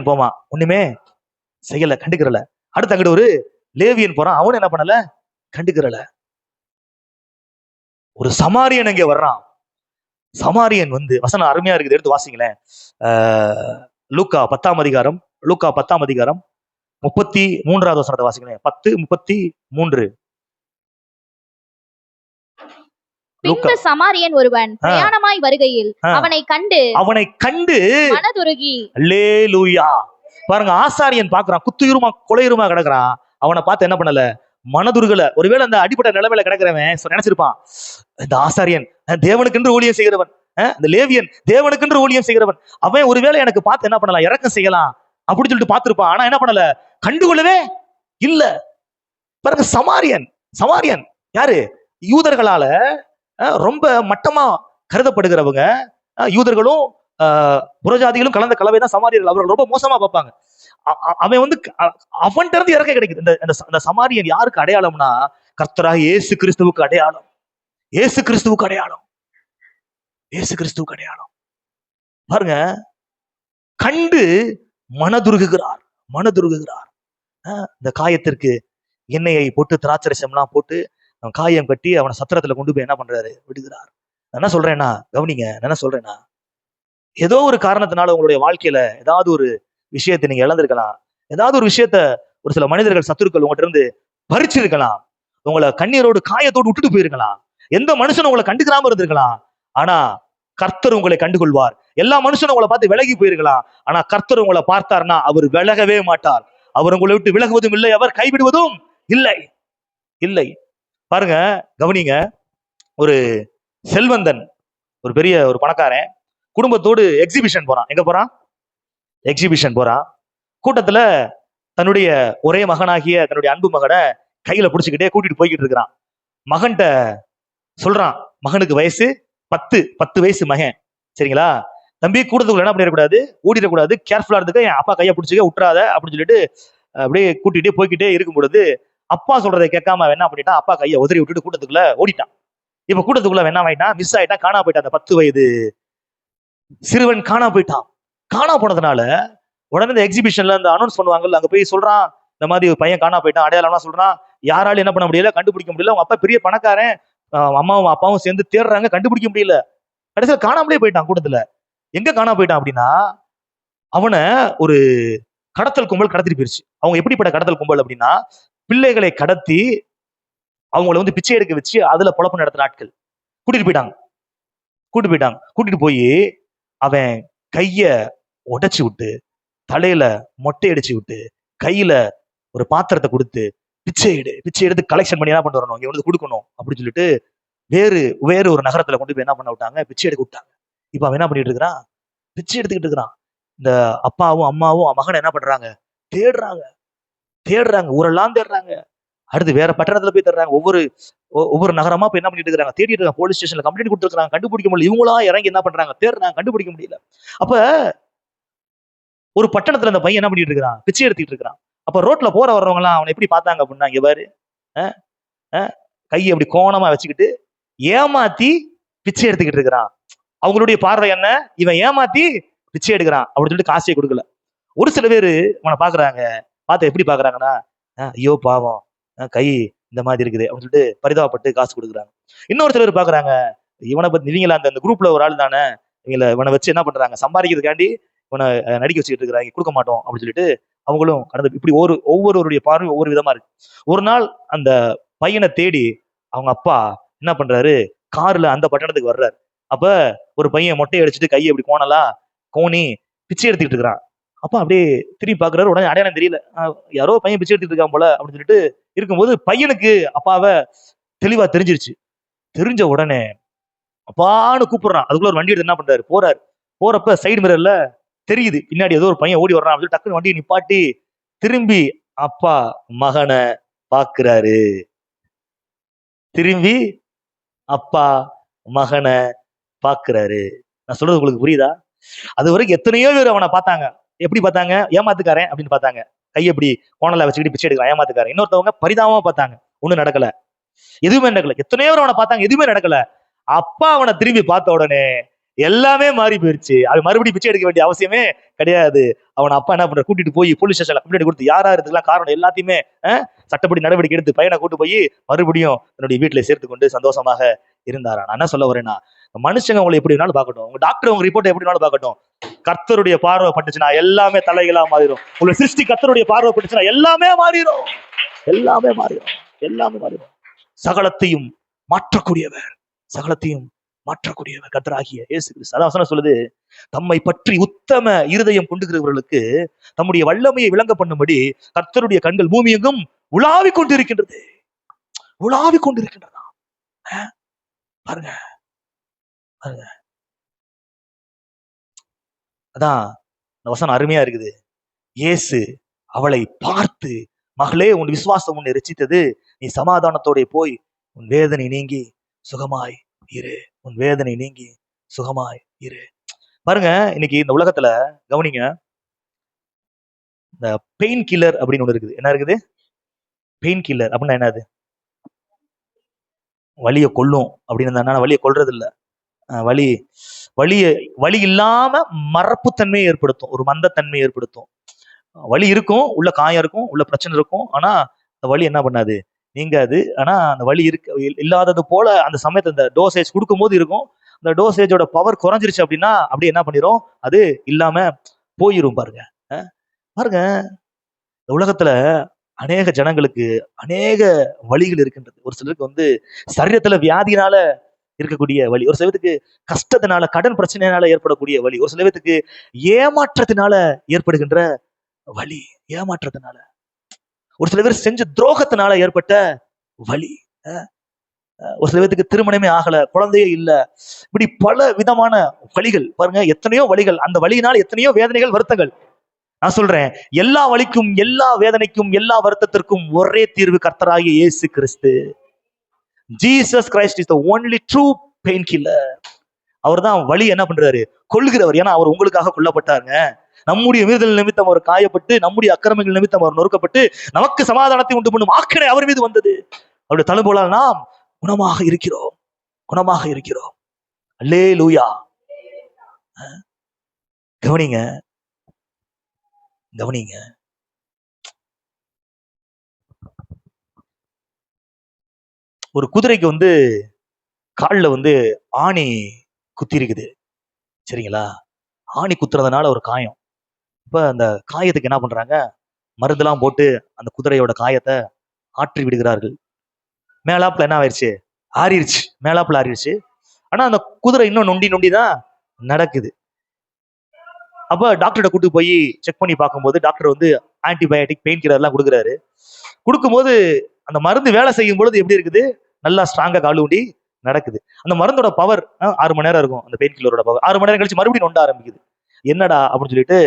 [SPEAKER 1] போவான். ஒண்ணுமே செய்யல, கண்டுக்கிறல. அடுத்து அங்கிட்டு ஒரு லேவியன் போறான், அவன் என்ன பண்ணல? கண்டுக்கிறல. ஒரு சமாரியன் அங்கே வர்றான். சமாரியன் வந்து, வசனம் அருமையா இருக்குது, எடுத்து வாசிங்களேன். லூக்கா 10ஆம் அதிகாரம் 33வது வசனத்தை வாசிங்களேன். 10:33.
[SPEAKER 2] பின்பு சமாரியன் ஒருவன் பிரயாணமாய் வருகையில் அவனை கண்டு மனதுருகி.
[SPEAKER 1] அல்லேலூயா. பாருங்க, ஆசாரியன் பாக்குறான், குத்துயிருமா கொலையுருமா கிடக்குறான். அவனை பார்த்து என்ன பண்ணல, மனதுருகல. ஒருவேளை அந்த அடிப்பட்ட நிலைமையில கிடக்கிறவன் நினைச்சிருப்பான், இந்த ஆசாரியன் தேவனுக்கென்று ஊழியம் செய்கிறவன், இந்த லேவியன் தேவனுக்கென்று ஊழியம் செய்கிறவன், அவன் ஒருவேளை எனக்கு பார்த்து என்ன பண்ணலாம், இறக்கம் செய்யலாம் அப்படின்னு சொல்லிட்டு பார்த்திருப்பான். ஆனா என்ன பண்ணல, கண்டுகொள்ளவே இல்ல. பாருங்க, சமாரியன் யாரு? யூதர்களால ரொம்ப மட்டமா கருதப்படுகிறவங்க. யூதர்களும் புறஜாதிகளும் கலந்த கலவை தான் சமாரியர்கள். அவர்கள் ரொம்ப மோசமா பார்ப்பாங்க. அவன் அவன்கிட்ட இருந்து இறக்க கிடைக்குது. இந்த சமாரியன் யாருக்கு அடையாளம்னா, கர்த்தராக இயேசு கிறிஸ்துவுக்கு அடையாளம். இயேசு கிறிஸ்துவுக்கு அடையாளம். பாருங்க, கண்டு மனதுருகுகிறார். இந்த காயத்திற்கு எண்ணெயை போட்டு திராட்சரசம்லாம் போட்டு காயம் கட்டி அவனை சத்திரத்துல கொண்டு போய் என்ன பண்றாரு, விடுகிறார். என்ன சொல்றேன்னா, கவனிங்க, என்ன சொல்றேன்னா, ஏதோ ஒரு காரணத்தினால உங்களுடைய வாழ்க்கையில ஏதாவது ஒரு விஷயத்தை நீங்க இழந்திருக்கலாம். ஏதாவது ஒரு விஷயத்த ஒரு சில மனிதர்கள், சத்துருக்கள் உங்கள்கிட்ட இருந்து பறிச்சிருக்கலாம். உங்களை கண்ணீரோடு காயத்தோடு விட்டுட்டு போயிருக்கலாம். எந்த மனுஷனும் உங்களை கண்டுக்கிறாம இருந்திருக்கலாம். ஆனா கர்த்தர் உங்களை கண்டுகொள்வார். எல்லா மனுஷனும் உங்களை பார்த்து விலகி போயிருக்கலாம். ஆனா கர்த்தர் உங்களை பார்த்தார்னா அவர் விலகவே மாட்டார். அவர் உங்களை விட்டு விலகுவதும் இல்லை, அவர் கைவிடுவதும் இல்லை. பாருங்க, கவனிங்க, ஒரு செல்வந்தன், ஒரு பெரிய ஒரு பணக்காரன் குடும்பத்தோடு எக்ஸிபிஷன் போறான். எங்க போறான்? எக்ஸிபிஷன் போறான். கூட்டத்துல தன்னுடைய ஒரே மகனாகிய தன்னுடைய அன்பு மகனை கையில பிடிச்சுக்கிட்டே கூட்டிட்டு போய்கிட்டு இருக்கிறான். மகன்கிட்ட சொல்றான், மகனுக்கு வயசு 10 வயசு மகன், சரிங்களா, தம்பி கூட்டத்துக்குள்ள என்ன பண்ணிடக்கூடாது, ஓடிடக்கூடாது, கேர்ஃபுல்லா இருந்துக்க, என் அப்பா கையை பிடிச்சிக்க, விட்டுறாத அப்படின்னு சொல்லிட்டு அப்படியே கூட்டிகிட்டே போய்கிட்டே இருக்கும் பொழுது அப்பா சொல்றதை கேட்காம அவன் என்ன பண்ணிட்டான், அப்பா கையை உதறி விட்டுட்டு கூட்டத்துக்குள்ள ஓடிட்டான். இப்ப கூட்டத்துக்குள்ள என்ன ஆயிட்டான், மிஸ் ஆயிட்டான், காணா போயிட்டான். அந்த 10 வயது சிறுவன் காணா போயிட்டான். காணா போனதுனால உடனே இந்த எக்ஸிபிஷன்ல அந்த அனௌன்ஸ் பண்ணுவாங்கல்ல, அங்க போய் சொல்றான், இந்த மாதிரி ஒரு பையன் காணா போயிட்டான், அடையாளம்லாம் சொல்றான். யாராலும் என்ன பண்ண முடியல, கண்டுபிடிக்க முடியல. அவங்க அப்பா பெரிய பணக்காரன், அம்மாவும் அப்பாவும் சேர்ந்து தேடுறாங்க, கண்டுபிடிக்க முடியல. கடைசியில் காணாமலே போயிட்டான். கூட்டத்துல எங்க காணா போயிட்டான் அப்படின்னா, அவனை ஒரு கடத்தல் கும்பல் கடத்திட்டு போயிருச்சு. அவங்க எப்படிப்பட்ட கடத்தல் கும்பல் அப்படின்னா, பிள்ளைகளை கடத்தி அவங்கள வந்து பிச்சை எடுக்க வச்சு அதுல பொழப்பு நடத்துற ஆட்கள். கூட்டிட்டு போயிட்டாங்க. கூட்டிட்டு போய் அவன் கைய உடைச்சு விட்டு, தலையில மொட்டை அடிச்சு விட்டு, கையில ஒரு பாத்திரத்தை கொடுத்து பிச்சை எடுத்து கலெக்ஷன் பண்ணி என்ன பண்ண வரணும், இங்க வந்து கொடுக்கணும் அப்படின்னு சொல்லிட்டு வேறு ஒரு நகரத்துல கொண்டு போய் என்ன பண்ண விட்டாங்க, பிச்சை எடுக்க விட்டாங்க. இப்ப அவன் என்ன பண்ணிட்டு இருக்கிறான், பிச்சை எடுத்துக்கிட்டு இருக்கிறான். இந்த அப்பாவும் அம்மாவும் மகனை என்ன பண்றாங்க, தேடுறாங்க, ஊரெல்லாம் தேடுறாங்க. அடுத்து வேற பட்டணத்துல போய் தேடுறாங்க. ஒவ்வொரு நகரமா போய் என்ன பண்ணிட்டு இருக்காங்க, தேடிட்டு இருக்காங்க. போலீஸ் ஸ்டேஷன்ல கம்ப்ளைண்ட் கொடுத்துருக்காங்க, கண்டுபிடிக்க முடியல. இவங்களா இறங்கி என்ன பண்றாங்க, தேடுறாங்க, கண்டுபிடிக்க முடியல. அப்ப ஒரு பட்டணத்துல அந்த பையன் என்ன பண்ணிட்டு இருக்கிறான், பிச்சை எடுத்துட்டு இருக்கிறான். அப்ப ரோட்ல போற வர்றவங்க எல்லாம் அவனை எப்படி பார்த்தாங்க அப்படின்னா, இங்க பாரு, கையை அப்படி கோணமா வச்சுக்கிட்டு ஏமாத்தி பிச்சை எடுத்துக்கிட்டு இருக்கிறான். அவங்களுடைய பார்வை என்ன, இவன் ஏமாத்தி பிச்சை எடுக்கிறான் அப்படின்னு சொல்லிட்டு காசையை கொடுக்கல. ஒரு சில பேரு அவனை பாக்குறாங்க, பார்த்து எப்படி பாக்குறாங்கன்னா, ஐயோ பாவம், கை இந்த மாதிரி இருக்குது அப்படின்னு சொல்லிட்டு பரிதாபப்பட்டு காசு கொடுக்குறாங்க. இன்னொரு சிலர் பாக்குறாங்க, இவனை பத்தி இவங்கள அந்த குரூப்ல ஒரு ஆள் தானே, இவனை வச்சு என்ன பண்றாங்க, சம்பாதிக்கிறதுக்காண்டி இவனை நடிக்க வச்சுக்கிட்டு இருக்கிறாங்க, கொடுக்க மாட்டோம் அப்படின்னு சொல்லிட்டு அவங்களும் கடந்து. இப்படி ஒவ்வொருவருடைய பார்வை ஒவ்வொரு விதமா இருக்கு. ஒரு நாள் அந்த பையனை தேடி அவங்க அப்பா என்ன பண்றாரு, கார்ல அந்த பட்டணத்துக்கு வர்றாரு. அப்ப ஒரு பையன் மொட்டையை அடிச்சுட்டு கையை இப்படி கோணி பிச்சை எடுத்துக்கிட்டு இருக்கிறான். அப்பா அப்படியே திரும்பி பாக்குறாரு. உடனே அடையாளம் தெரியல, யாரோ பையன் பிச்சை எடுத்துட்டு இருக்கான் போல அப்படின்னு சொல்லிட்டு இருக்கும்போது பையனுக்கு அப்பாவை தெளிவா தெரிஞ்சிருச்சு. தெரிஞ்ச உடனே அப்பான்னு கூப்பிடுறான். அதுக்குள்ள ஒரு வண்டி எடுத்து என்ன பண்றாரு, போறப்ப சைடு மிரர்ல தெரியுது பின்னாடி ஏதோ ஒரு பையன் ஓடி வர்றான் அப்படின்னு டக்குன்னு வண்டியை நிப்பாட்டி திரும்பி அப்பா மகனை பாக்குறாரு. திரும்பி அப்பா மகனை பாக்குறாரு. நான் சொல்றது உங்களுக்கு புரியுதா? அது வரைக்கும் எத்தனையோ பேர் அவனை பார்த்தாங்க. எப்படி பார்த்தாங்க, ஏமாத்துக்காரன் அப்படின்னு பார்த்தாங்க. கையை எப்படி கோணலா வச்சுக்கிட்டு பிச்சை எடுக்கலாம், ஏமாத்துக்காரன். இன்னொருத்தவங்க பரிதாபமா பார்த்தாங்க, ஒண்ணும் நடக்கல, எதுவுமே நடக்கல. எத்தனையோ பேர் அவனை பார்த்தாங்க, எதுவுமே நடக்கல. அப்பா அவனை திரும்பி பார்த்த உடனே எல்லாமே மாறி போயிருச்சு. அவன் மறுபடியும் பிச்சை எடுக்க வேண்டிய அவசியமே கிடையாது. அவன் அப்பா என்ன பண்ற, கூட்டிட்டு போய் போலீஸ் ஸ்டேஷன்ல கம்ப்ளைண்ட் கொடுத்து யாரா இதுக்கெல்லாம் காரணம் எல்லாத்தையுமே சட்டப்படி நடவடிக்கை எடுத்து பையனை கூட்டு போய் மறுபடியும் தன்னுடைய வீட்டுல சேர்த்து கொண்டு சந்தோஷமாக இருந்தாரா. நான் என்ன சொல்ல வரேன்னா, மனுஷங்க உங்களை எப்படி வேணாலும் பார்க்கட்டும், உங்க டாக்டர் உங்க ரிப்போர்ட் எப்படி வேணாலும் பார்க்கட்டும், கர்த்தருடைய பார்வை பட்டுச்சுன்னா எல்லாமே தலைகளா மாறிடும். உங்களை சிருஷ்டி கர்த்தருடைய பார்வை பட்டுச்சுன்னா எல்லாமே மாறிடும். சகலத்தையும் மாற்றக்கூடியவர், சகலத்தையும் மாற்றக்கூடியவர் கர்த்தராகிய இயேசு கிறிஸ்து. அதான் வசனம் சொல்லுது, தம்மை பற்றி உத்தம இருதயம் கொண்டுகிறவர்களுக்கு தம்முடைய வல்லமையை விளங்க பண்ணும்படி கர்த்தருடைய கண்கள் பூமி எங்கும் உலாவிக் கொண்டிருக்கின்றது. உலாவிக் கொண்டிருக்கின்றதா? பாருங்க பாருங்க. அதான் இந்த வசனம் அருமையா இருக்குது. இயேசு அவளை பார்த்து, மகளே, உன் விசுவாசம் உன்னை ரட்சித்தது, நீ சமாதானத்தோட போய் உன் வேதனை நீங்கி சுகமாய் இரு. உன் வேதனை நீங்கி சுகமாய் இரு. பாருங்க, இன்னைக்கு இந்த உலகத்துல கவனிங்க, இந்த பெயின் கில்லர் அப்படின்னு ஒண்ணு இருக்குது. என்ன இருக்குது? பெயின் கில்லர் அப்படின்னா என்னது? வலியை கொல்லும் அப்படின்னு. வலியை கொல்றது இல்ல. வலி வலிய வலி இல்லாம மரப்புத்தன்மையை ஏற்படுத்தும், ஒரு மந்தத்தன்மையை ஏற்படுத்தும். வலி இருக்கும், உள்ள காயம் இருக்கும், உள்ள பிரச்சனை இருக்கும். ஆனா அந்த வலி என்ன பண்ணாது? நீங்காது. ஆனா அந்த வலி இல்லாதது போல அந்த சமயத்துல இந்த டோசேஜ் கொடுக்கும் போது இருக்கும். அந்த டோசேஜோட பவர் குறைஞ்சிருச்சு அப்படின்னா அப்படியே என்ன பண்ணிரும்? அது இல்லாம போயிரும். பாருங்க பாருங்க, இந்த உலகத்துல அநேக ஜனங்களுக்கு அநேக வலிகள் இருக்கின்றது. ஒரு சிலருக்கு சரீரத்துல வியாதினால இருக்கக்கூடிய வலி, ஒரு சிலருக்கு கஷ்டத்தினால, கடன் பிரச்சனையினால ஏற்படக்கூடிய வலி, ஒரு சிலருக்கு ஏமாற்றத்தினால ஏற்படுகின்ற வலி, ஏமாற்றத்தினால, ஒரு சில பேர் செஞ்ச துரோகத்தினால ஏற்பட்ட வலி, ஒரு சில பேருக்கு திருமணமே ஆகல, குழந்தையே இல்ல, இப்படி பல விதமான வலிகள். பாருங்க, எத்தனையோ வலிகள். அந்த வலியினால் எத்தனையோ வேதனைகள், வருத்தங்கள். நான் சொல்றேன், எல்லா வலிக்கும், எல்லா வேதனைக்கும், எல்லா வருத்தத்திற்கும் ஒரே தீர்வு கர்த்தராகிய இயேசு கிறிஸ்து. Jesus Christ is the only true painkiller. அவர் தான் வலி என்ன பண்றாரு? கொல்லுகிறவர். ஏன்னா அவர் உங்களுக்காக கொல்லப்பட்டாருங்க. நம்முடைய மீறுதல் நிமித்தம் அவர் காயப்பட்டு, நம்முடைய அக்கிரமங்கள் நிமித்தம் அவர் நொறுக்கப்பட்டு, நமக்கு சமாதானத்தை உண்டு பண்ணும் ஆக்கினை அவர் மீது வந்தது. அவருடைய தழும்புகளால் நாம் குணமாக இருக்கிறோம், குணமாக இருக்கிறோம். அல்லேலூயா. கவனிங்க கவனிங்க, ஒரு குதிரைக்கு காலில் ஆணி குத்தி இருக்குது, சரிங்களா? ஆணி குத்துறதுனால ஒரு காயம். இப்ப அந்த காயத்துக்கு என்ன பண்றாங்க? மருந்தெல்லாம் போட்டு அந்த குதிரையோட காயத்தை ஆற்றி விடுகிறார்கள். மேலாப்புல என்ன ஆயிடுச்சு? ஆறிடுச்சு, மேலாப்புல ஆறிடுச்சு. ஆனா அந்த குதிரை இன்னும் நொண்டி நொண்டி தான் நடக்குது. அப்ப டாக்டர்கிட்ட கூட்டு போய் செக் பண்ணி பார்க்கும்போது டாக்டர் ஆன்டிபயோட்டிக், பெயின் கில்லர் எல்லாம் கொடுக்குறாரு. கொடுக்கும்போது அந்த மருந்து வேலை செய்யும் பொழுது எப்படி இருக்குது? நல்லா ஸ்ட்ராங்கா கால் ஊண்டி நடக்குது. அந்த மருந்தோட பவர் 6 மணி நேரம் இருக்கும். அந்த பெயின் கில்லரோட பவர் 6 மணி நேரம் கழிச்சு மறுபடியும் நொண்ட ஆரம்பிக்குது. என்னடா அப்படின்னு சொல்லிட்டு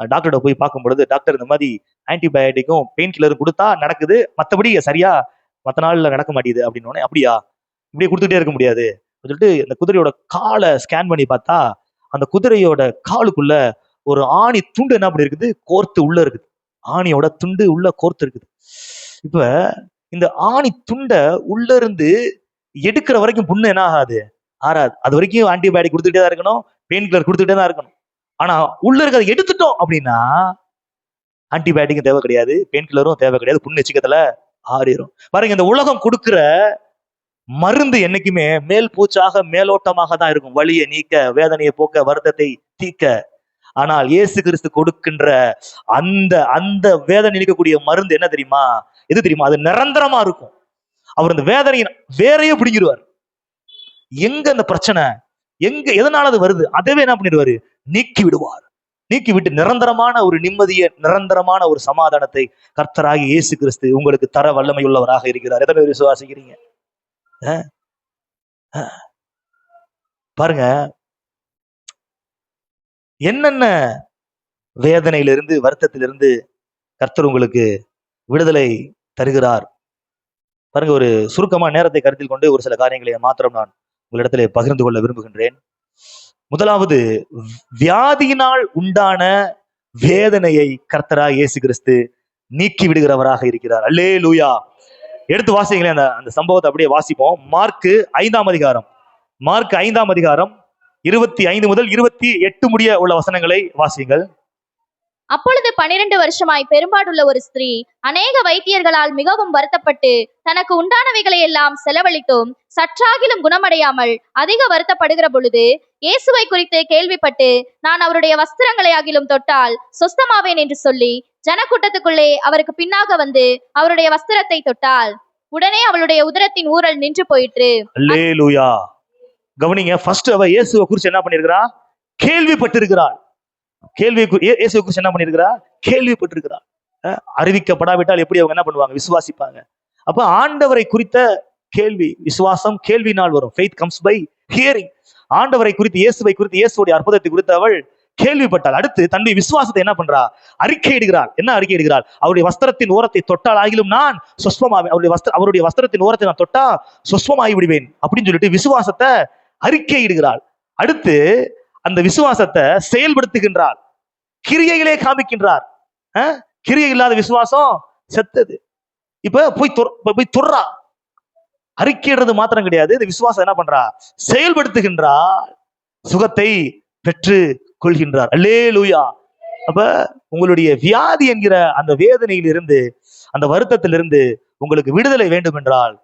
[SPEAKER 1] டாக்டர்கிட்ட போய் பார்க்கும் பொழுது, டாக்டர், இந்த மாதிரி ஆன்டிபயோட்டிக்கும் பெயின் கில்லரும் கொடுத்தா நடக்குது, மற்றபடி சரியா மற்ற நாள்ல நடக்க மாட்டேங்குது அப்படின்னு. அப்படியா? இப்படியே கொடுத்துட்டே இருக்க முடியாது சொல்லிட்டு அந்த குதிரையோட காலை ஸ்கேன் பண்ணி பார்த்தா, அந்த குதிரையோட காலுக்குள்ள ஒரு ஆணி துண்டு என்ன பண்ணி இருக்குது? கோர்த்து உள்ள இருக்குது. ஆணியோட துண்டு உள்ள கோர்த்து இருக்குது. இப்ப இந்த ஆணி துண்டை உள்ள இருந்து எடுக்கிற வரைக்கும் புண்ணு என்ன ஆகாது? ஆறாது. அது வரைக்கும் ஆன்டிபயோட்டிக் கொடுத்துட்டே தான் இருக்கணும், பெயின் கில்லர் கொடுத்துட்டே தான் இருக்கணும். ஆனா உள்ள இருக்கிறத எடுத்துட்டோம் அப்படின்னா ஆன்டிபயோட்டிக்கும் தேவை கிடையாது, பெயின் கில்லரும் தேவை கிடையாது, புண்ணு எச்சிக்கத்துல ஆறிடும். பாருங்க, இந்த உலகம் கொடுக்கிற மருந்து என்னைக்குமே மேல் பூச்சாக, மேலோட்டமாக தான் இருக்கும், வலியை நீக்க, வேதனையை போக்க, வருத்தத்தை தீக்க. ஆனால் இயேசு கிறிஸ்து கொடுக்கின்ற அந்த அந்த வேதனை நீக்கக்கூடிய மருந்து என்ன தெரியுமா? எது தெரியுமா? அது நிரந்தரமா இருக்கும். அவர் அந்த வேதனையை வேறையே பிடிங்கிடுவார். எங்க அந்த பிரச்சனை, எதனால அது வருது, அதவே என்ன பண்ணிடுவாரு? நீக்கி விடுவார். நீக்கி விட்டு நிரந்தரமான ஒரு நிம்மதியை, நிரந்தரமான ஒரு சமாதானத்தை கர்த்தராகிய இயேசு கிறிஸ்து உங்களுக்கு தர வல்லமை உள்ளவராக இருக்கிறார். எத்தனை பேர் விசுவாசிக்கிறீங்க? பாருங்க, என்னென்ன வேதனையிலிருந்து, வருத்தத்திலிருந்து கர்த்தர் உங்களுக்கு விடுதலை தருகிறார் பாருங்க. ஒரு சுருக்கமா நேரத்தை கருத்தில் கொண்டு ஒரு சில காரியங்களை மாத்திரம் நான் உங்களிடத்திலே பகிர்ந்து கொள்ள விரும்புகின்றேன். முதலாவது, வியாதியினால் உண்டான வேதனையை கர்த்தராகிய இயேசு கிறிஸ்து நீக்கி விடுகிறவராக இருக்கிறார். அல்லேலூயா. எடுத்து வாசிங்களேன், அந்த சம்பவத்தை அப்படியே வாசிப்போம். மார்க்கு 5ஆம் அதிகாரம், மார்க் 5ஆம் அதிகாரம் 25 முதல் 28 முடிய உள்ள வசனங்களை வாசியுங்கள்.
[SPEAKER 2] அப்பொழுது 12 வருஷமாய் பெரும்பாடுள்ள ஒரு ஸ்திரீ அநேக வைத்தியர்களால் மிகவும் வருத்தப்பட்டு தனக்கு உண்டானவைகளை எல்லாம் செலவழித்தும் சற்றாகிலும் குணமடையாமல் அதிக வருத்தப்படுகிற பொழுது, இயேசுவை குறித்து கேள்விப்பட்டு, நான் அவருடைய வஸ்திரங்களை ஆகிலும் தொட்டால் சொஸ்தமாவேன் என்று சொல்லி ஜனக்கூட்டத்துக்குள்ளே அவருக்கு பின்னாக வந்து அவருடைய வஸ்திரத்தை தொட்டாள். உடனே அவளுடைய உதரத்தின் ஊரல் நின்று போயிற்று.
[SPEAKER 1] அல்லேலூயா. கவனிங்க, ஃபர்ஸ்ட் அவ இயேசுவை குறித்து என்ன பண்ணிருக்கிறா? கேள்விப்பட்டிருக்கிறாள். இயேசுவை குறித்து என்ன பண்ணிருக்கிறா? கேள்விப்பட்டிருக்கிறாள். அறிவிக்கப்படாவிட்டால் எப்படி அவங்க என்ன பண்ணுவாங்க? விசுவாசிப்பாங்க. அப்ப ஆண்டவரை குறித்த கேள்வி, விசுவாசம் கேள்வினால் வரும். faith comes by hearing. ஆண்டவரை குறித்து, இயேசுவை குறித்து, இயேசுடைய அற்புதத்தை குறித்து அவள் கேள்விப்பட்டாள். அடுத்து தன்னுடைய விசுவாசத்தை என்ன பண்றா? அறிக்கையிடுகிறாள். என்ன அறிக்கையிடுகிறாள்? அவருடைய வஸ்திரத்தின் ஓரத்தை தொட்டால் ஆகிலும் நான் சொஸ்பமாவேன். அவருடைய வஸ்திரத்தின் ஓரத்தை நான் தொட்டா சொஸ்பமாகி விடுவேன் அப்படின்னு சொல்லிட்டு விசுவாசத்தை அறிக்கையிடுகிறாள். அடுத்து அந்த விசுவாசத்தை செயல்படுத்துகின்றாள். கிரியைகளே காமிக்கின்றார். கிரியை இல்லாத விசுவாசம் செத்தது. இப்ப போய் தொடுறா. அறிக்கையிடுறது மாத்திரம் கிடையாது, இந்த விசுவாசம் என்ன பண்றா? செயல்படுத்துகின்றார். சுகத்தை பெற்று கொள்கின்றார். அல்லேலூயா. அப்ப உங்களுடைய வியாதி என்கிற அந்த வேதனையிலிருந்து, அந்த வருத்தத்திலிருந்து உங்களுக்கு விடுதலை வேண்டும் என்றால்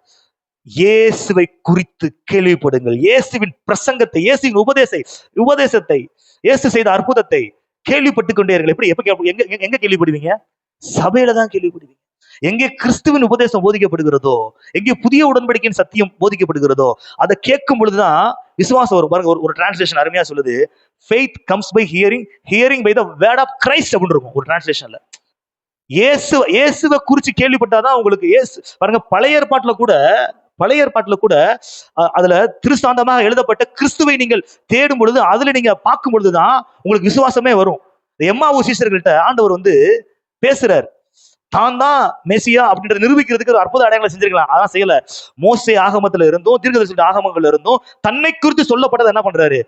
[SPEAKER 1] இயேசுவை குறித்து கேள்விப்படுங்கள். இயேசுவின் பிரசங்கத்தை, இயேசுவின் உபதேசத்தை, இயேசு செய்த அற்புதத்தை கேள்விப்பட்டுக் கொண்டே இருங்கள். எப்படி எங்க கேள்விப்படுவீங்க? சபையில தான் கேள்விப்படுவீங்க. எங்கே கிறிஸ்துவின் உபதேசம் போதிக்கப்படுகிறதோ, எங்கே புதிய உடன்படிக்கையின் சத்தியம் போதிக்கப்படுகிறதோ, அதை கேட்கும் பொழுதுதான் விசுவாசம் வரும். பாருங்க, ஒரு டிரான்ஸ்லேஷன் அருமையா சொல்லுது, faith comes by hearing, hearing by the word of Christ அப்படின்னு இருக்கும் ஒரு டிரான்ஸ்லேஷன்ல. இயேசுவை குறித்து கேள்விப்பட்டாதான் உங்களுக்கு பாருங்க, பழைய ஏற்பாட்டுல கூட அதுல திருசாந்தமாக எழுதப்பட்ட கிறிஸ்துவை நீங்கள் தேடும் பொழுது, அதுல நீங்க பார்க்கும் பொழுதுதான் உங்களுக்கு விசுவாசமே வரும். எம்மாவு சீஷர்கள்ட்ட ஆண்டவர் பேசுறார். தான் தான் மெசியா அப்படின்றத நிரூபிக்கிறதுக்கு ஒரு அற்புத அடையாளங்களை செஞ்சிருக்கலாம். அதான் செய்யல. மோசே ஆகமத்துல இருந்தும் தீர்க்கதரிசி ஆகமங்கள்ல இருந்தும் தன்னை குறித்து சொல்லப்பட்டதை என்ன பண்றாரு?